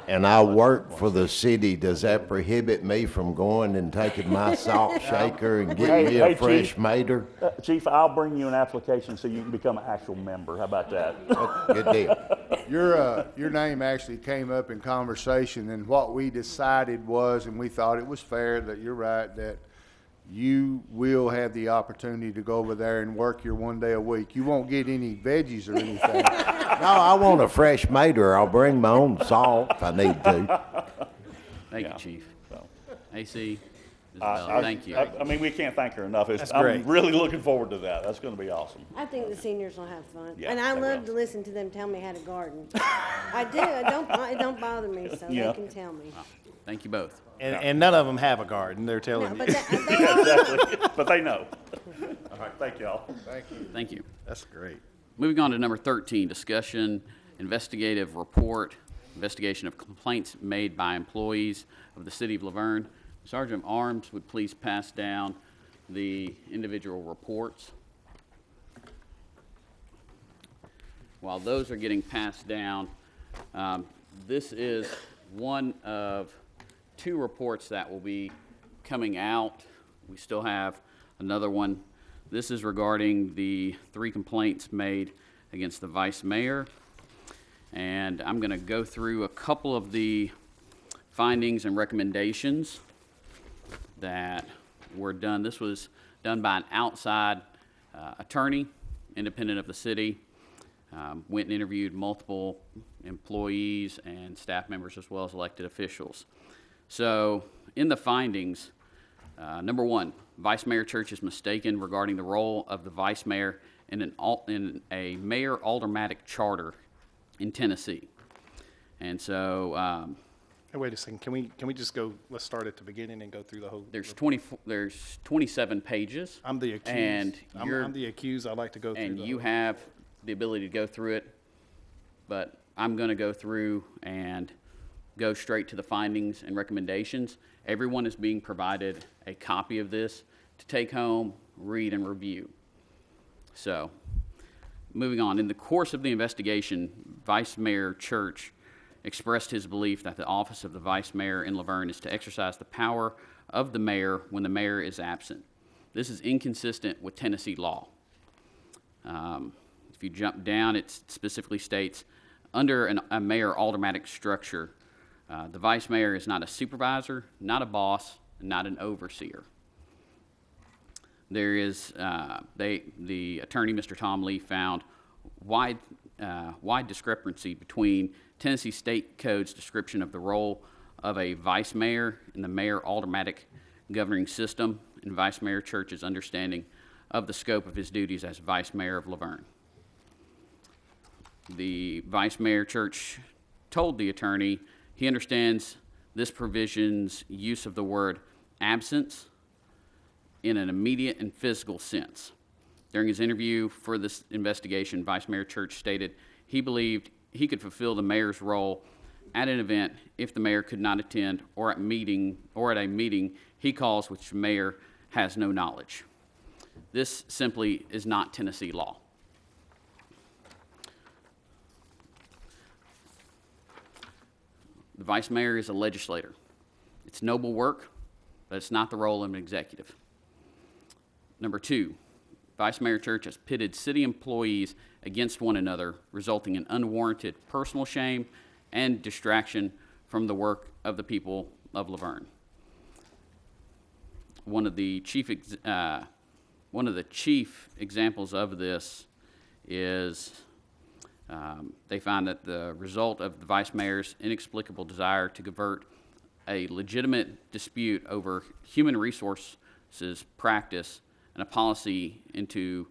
and I work for the city. Does that prohibit me from going and taking my salt shaker and getting me Hey, a fresh Chief. mater? Chief, I'll bring you an application so you can become an actual member. How about that? Good deal. Your name actually came up in conversation, and what we decided was, and we thought it was fair, that you're right, that you will have the opportunity to go over there and work your one day a week. You won't get any veggies or anything. No, I want a fresh mater. I'll bring my own salt if I need to. Thank Yeah. you, Chief. So, AC, Isabella, thank you. I mean, we can't thank her enough. That's I'm great. really looking forward to that. That's going to be awesome. I think the seniors will have fun. Yeah, And I they love will. to listen to them tell me how to garden. I do. It don't bother me, so Yeah. they can tell me. Thank you both. And none of them have a garden, they're telling No, you. but they all, Exactly. But they know. All right. Thank y'all. Thank you. That's great. Moving on to number 13, discussion, investigative report, investigation of complaints made by employees of the city of Laverne. Sergeant of Arms would please pass down the individual reports. While those are getting passed down, this is one of 2 reports that will be coming out. We still have another one. This is regarding the 3 complaints made against the vice mayor. And I'm going to go through a couple of the findings and recommendations that were done. This was done by an outside attorney, independent of the city. Went and interviewed multiple employees and staff members as well as elected officials. So in the findings, number 1, Vice Mayor Church is mistaken regarding the role of the vice mayor in a mayor aldermanic charter in Tennessee. And so Hey, wait a second, can we just go, let's start at the beginning and go through the whole? there's 27 pages. I'm the accused. And I'm the accused, I'd like to go through And the you whole- have the ability to go through it, but I'm going to go through and go straight to the findings and recommendations. Everyone is being provided a copy of this to take home, read, and review. So, moving on. In the course of the investigation, Vice Mayor Church expressed his belief that the office of the vice mayor in Laverne is to exercise the power of the mayor when the mayor is absent. This is inconsistent with Tennessee law. If you jump down, it specifically states, under a mayor aldermanic structure, the vice mayor is not a supervisor, not a boss, and not an overseer. There is, the attorney, Mr. Tom Lee, found wide discrepancy between Tennessee State Code's description of the role of a vice mayor in the mayor aldermanic governing system and Vice Mayor Church's understanding of the scope of his duties as vice mayor of Laverne. The Vice Mayor Church told the attorney he understands this provision's use of the word absence in an immediate and physical sense. During his interview for this investigation, Vice Mayor Church stated he believed he could fulfill the mayor's role at an event if the mayor could not attend or at a meeting he calls which the mayor has no knowledge. This simply is not Tennessee law. The vice mayor is a legislator. It's noble work, but it's not the role of an executive. Number 2, Vice Mayor Church has pitted city employees against one another, resulting in unwarranted personal shame and distraction from the work of the people of Laverne. One of the chief examples of this is they found that the result of the vice mayor's inexplicable desire to convert a legitimate dispute over human resources practice and a policy into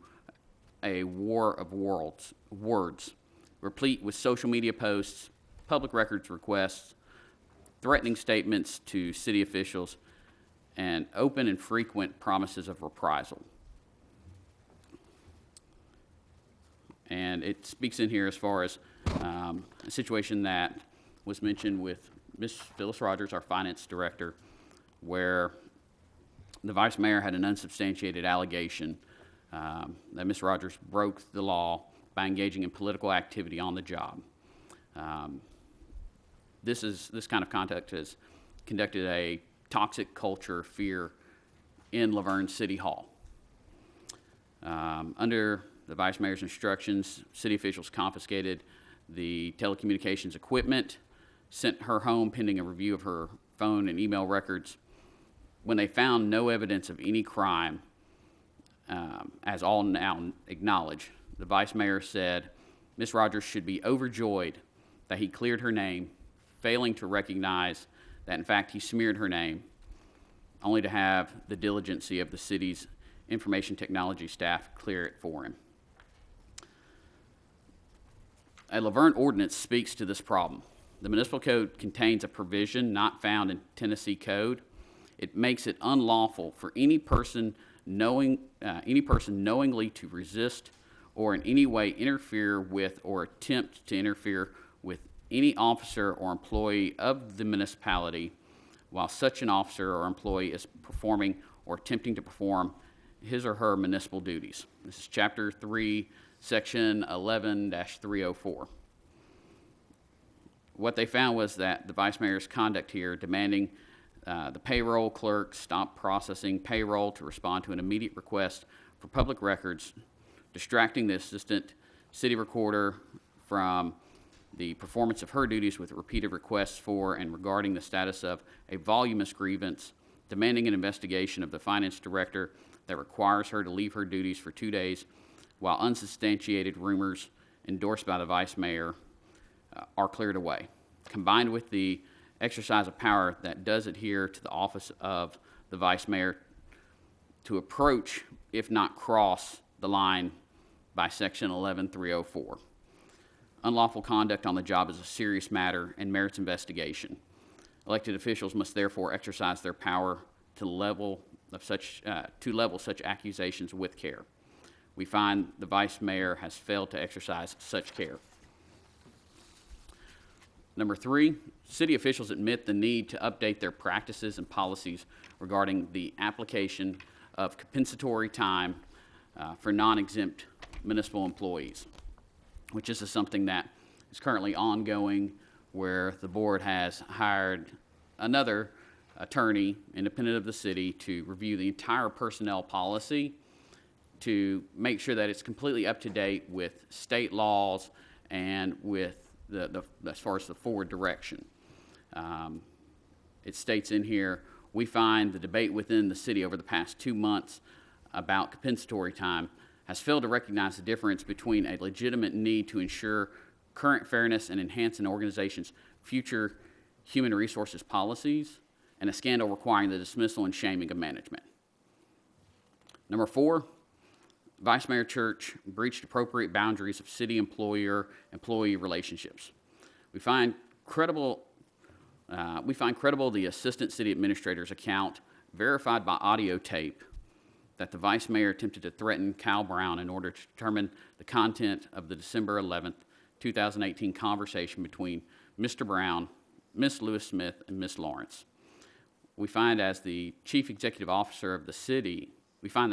a war of words, replete with social media posts, public records requests, threatening statements to city officials, and open and frequent promises of reprisal. And it speaks in here as far as a situation that was mentioned with Ms. Phyllis Rogers, our finance director, where the vice mayor had an unsubstantiated allegation that Ms. Rogers broke the law by engaging in political activity on the job. This kind of conduct has conducted a toxic culture of fear in Laverne City Hall. Under the vice mayor's instructions, city officials confiscated the telecommunications equipment, sent her home pending a review of her phone and email records. When they found no evidence of any crime, as all now acknowledge, the vice mayor said Ms. Rogers should be overjoyed that he cleared her name, failing to recognize that in fact he smeared her name, only to have the diligency of the city's information technology staff clear it for him. A Laverne ordinance speaks to this problem. The municipal code contains a provision not found in Tennessee code. It makes it unlawful for any person knowingly to resist or in any way interfere with or attempt to interfere with any officer or employee of the municipality while such an officer or employee is performing or attempting to perform his or her municipal duties. This is Chapter 3, Section 11-304. What they found was that the vice mayor's conduct here, demanding the payroll clerk stop processing payroll to respond to an immediate request for public records, distracting the assistant city recorder from the performance of her duties with repeated requests for and regarding the status of a voluminous grievance, demanding an investigation of the finance director that requires her to leave her duties for 2 days, while unsubstantiated rumors endorsed by the vice mayor are cleared away, combined with the exercise of power that does adhere to the office of the vice mayor to approach, if not cross, the line by Section 11-304. Unlawful conduct on the job is a serious matter and merits investigation. Elected officials must therefore exercise their power to level such accusations with care. We find the vice mayor has failed to exercise such care. Number 3, city officials admit the need to update their practices and policies regarding the application of compensatory time for non-exempt municipal employees, which is something that is currently ongoing, where the board has hired another attorney, independent of the city, to review the entire personnel policy to make sure that it's completely up to date with state laws and with as far as the forward direction. It states in here, we find the debate within the city over the past 2 months about compensatory time has failed to recognize the difference between a legitimate need to ensure current fairness and enhance an organization's future human resources policies and a scandal requiring the dismissal and shaming of management. Number 4, Vice Mayor Church breached appropriate boundaries of city employer-employee relationships. We find credible the assistant city administrator's account, verified by audio tape, that the vice mayor attempted to threaten Kyle Brown in order to determine the content of the December 11th, 2018 conversation between Mr. Brown, Ms. Lewis Smith, and Ms. Lawrence. We find as the chief executive officer of the city, we find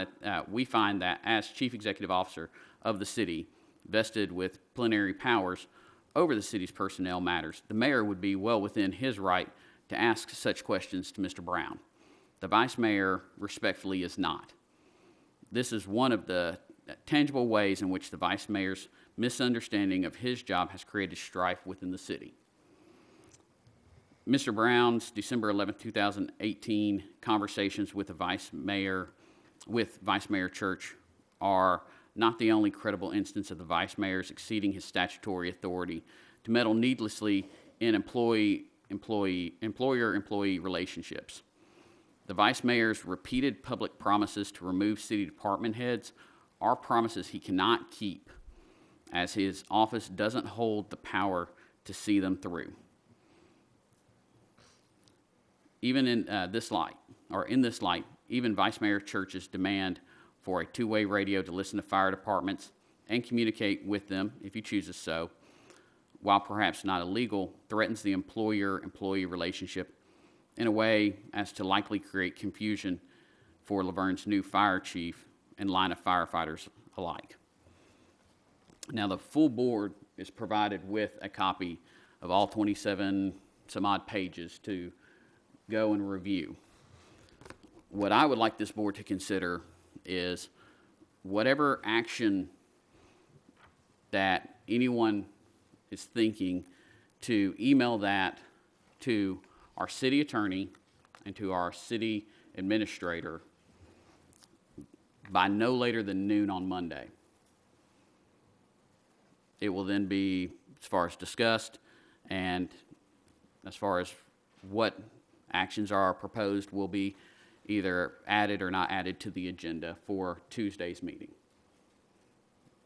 that as chief executive officer of the city, vested with plenary powers over the city's personnel matters, the mayor would be well within his right to ask such questions to Mr. Brown. The vice mayor respectfully is not. This is one of the tangible ways in which the vice mayor's misunderstanding of his job has created strife within the city. Mr. Brown's December 11, 2018 conversations with Vice Mayor Church are not the only credible instance of the vice mayor's exceeding his statutory authority to meddle needlessly in employer-employee relationships. The vice mayor's repeated public promises to remove city department heads are promises he cannot keep, as his office doesn't hold the power to see them through. Even in this light, even Vice Mayor Church's demand for a two-way radio to listen to fire departments and communicate with them, if he chooses so, while perhaps not illegal, threatens the employer-employee relationship in a way as to likely create confusion for Lavergne's new fire chief and line of firefighters alike. Now, the full board is provided with a copy of all 27 some odd pages to go and review. What I would like this board to consider is whatever action that anyone is thinking, to email that to our city attorney and to our city administrator by no later than noon on Monday. It will then be, as far as discussed, and as far as what actions are proposed, will be either added or not added to the agenda for Tuesday's meeting.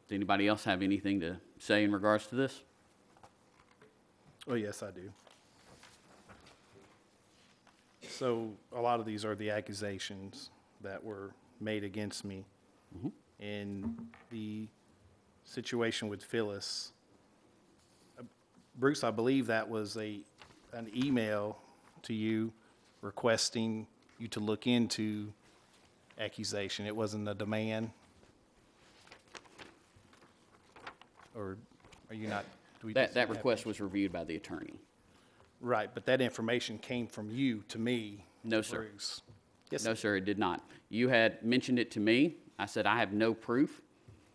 Does anybody else have anything to say in regards to this? Oh, yes, I do. So a lot of these are the accusations that were made against me. Mm-hmm. In the situation with Phyllis, Bruce, I believe that was an email to you requesting you to look into accusation. It wasn't a demand? Or are you not? do we just That have request was reviewed by the attorney. Right, but that information came from you to me. No, to sir. Bruce. Yes, No, sir, it did not. You had mentioned it to me. I said I have no proof.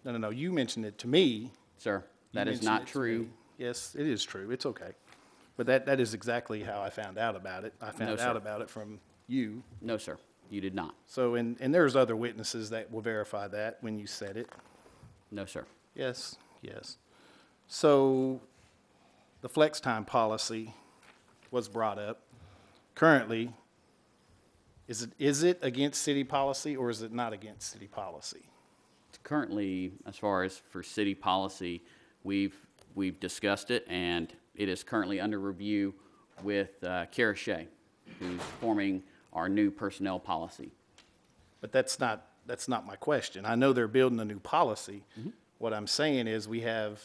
No, you mentioned it to me. Sir, that You is mentioned not it to true. me. Yes, it is true. It's okay. But that is exactly how I found out about it. I found sir. out about it from you. No, sir, you did not. So, and there's other witnesses that will verify that when you said it. No, sir. Yes, yes. So, the flex time policy was brought up. Currently, is it against city policy or is it not against city policy? Currently, as far as for city policy, we've discussed it, and it is currently under review with Kara Shea, who's forming our new personnel policy. But that's not my question. I know they're building a new policy. What I'm saying is we have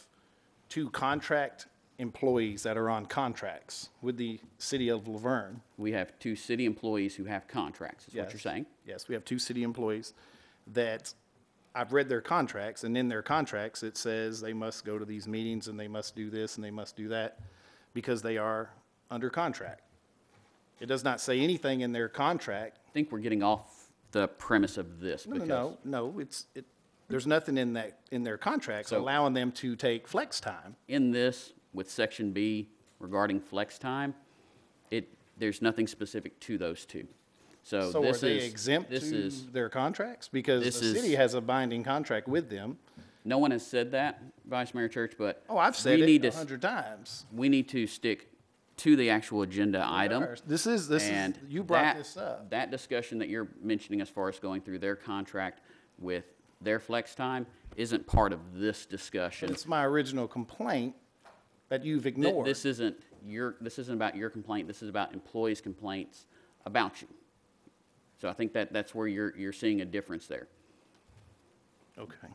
2 contract employees that are on contracts with the city of Laverne. We have 2 city employees who have contracts, is what you're saying? Yes, we have 2 city employees that I've read their contracts, and in their contracts, it says they must go to these meetings and they must do this and they must do that because they are under contract. It does not say anything in their contract. I think we're getting off the premise of this. No, there's nothing in their contracts So- allowing them to take flex time. In this, with Section B regarding flex time, there's nothing specific to those 2. So So are this they is exempt this to is their contracts? Because the this is- city has a binding contract with them. no one has said that, Vice Mayor Church, but Oh, I've said we it need 100 times. we need to stick to the actual agenda item. This is, And you brought that- this up. That discussion that you're mentioning as far as going through their contract with their flex time isn't part of this discussion. It's my original complaint that you've ignored. This isn't about your complaint. This is about employees' complaints about you. So I think that's where you're seeing a difference there. Okay.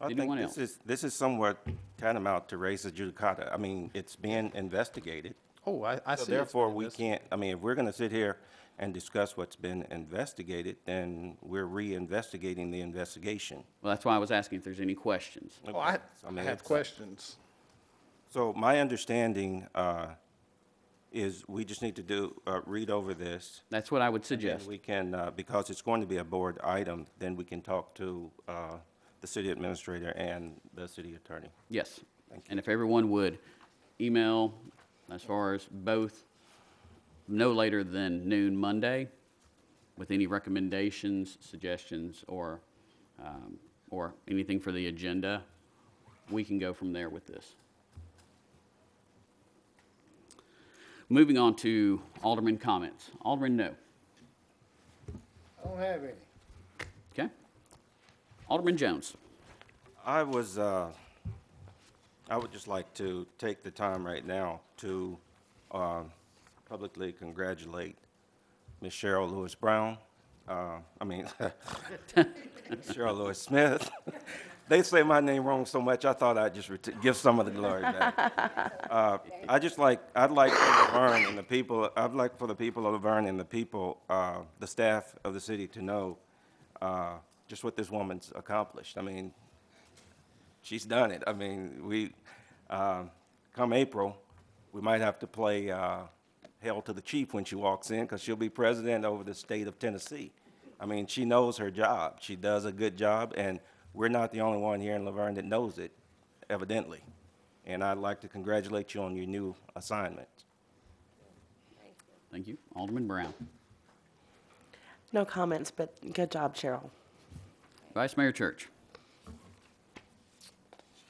I Anyone think else? this is somewhat tantamount to res judicata. I mean, it's being investigated. Oh, I So see. therefore, we can't, I mean, if we're going to sit here and discuss what's been investigated, then we're re-investigating the investigation. Well, that's why I was asking if there's any questions. Oh, I mean, have it's- questions. So my understanding is we just need to read over this. That's what I would And then suggest. we can, because it's going to be a board item, then we can talk to the city administrator and the city attorney. Yes. Thank you. And if everyone would email, as far as both, no later than noon Monday, with any recommendations, suggestions, or anything for the agenda, we can go from there with this. Moving on to Alderman comments. Alderman, no. I don't have any. Okay. Alderman Jones. I would just like to take the time right now to publicly congratulate Ms. Cheryl Lewis Brown. Cheryl Lewis Smith. They say my name wrong so much, I thought I'd just give some of the glory back. I'd like for Laverne and the people, I'd like for the people of Laverne and the people, the staff of the city to know just what this woman's accomplished. I mean, she's done it. I mean, come April, we might have to play Hail to the Chief when she walks in, because she'll be president over the state of Tennessee. I mean, she knows her job. She does a good job, and we're not the only one here in Laverne that knows it, evidently. And I'd like to congratulate you on your new assignment. Thank you. Alderman Brown. No comments, but good job, Cheryl. Vice Mayor Church.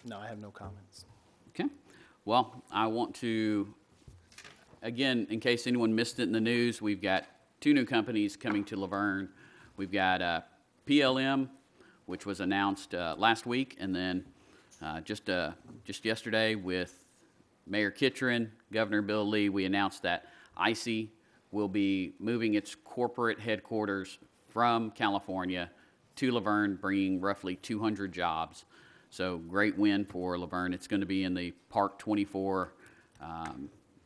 No, I have no comments. Okay. Well, I want to, again, in case anyone missed it in the news, we've got 2 new companies coming to Laverne. We've got PLM, which was announced last week, and then just yesterday with Mayor Kitcherin, Governor Bill Lee, we announced that ICE will be moving its corporate headquarters from California to Laverne, bringing roughly 200 jobs. So great win for Laverne. It's going to be in the Park 24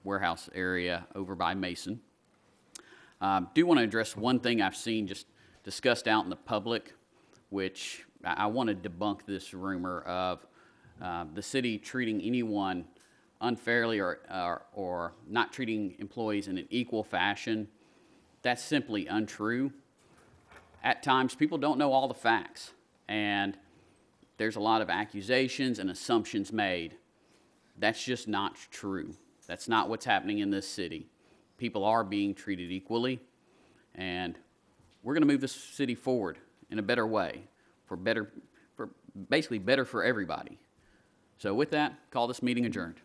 warehouse area over by Mason. Do want to address one thing I've seen just discussed out in the public, which I want to debunk this rumor of the city treating anyone unfairly or not treating employees in an equal fashion. That's simply untrue. At times, people don't know all the facts, and there's a lot of accusations and assumptions made. That's just not true. That's not what's happening in this city. People are being treated equally, and we're going to move this city forward in a better way, basically better for everybody. So with that, call this meeting adjourned.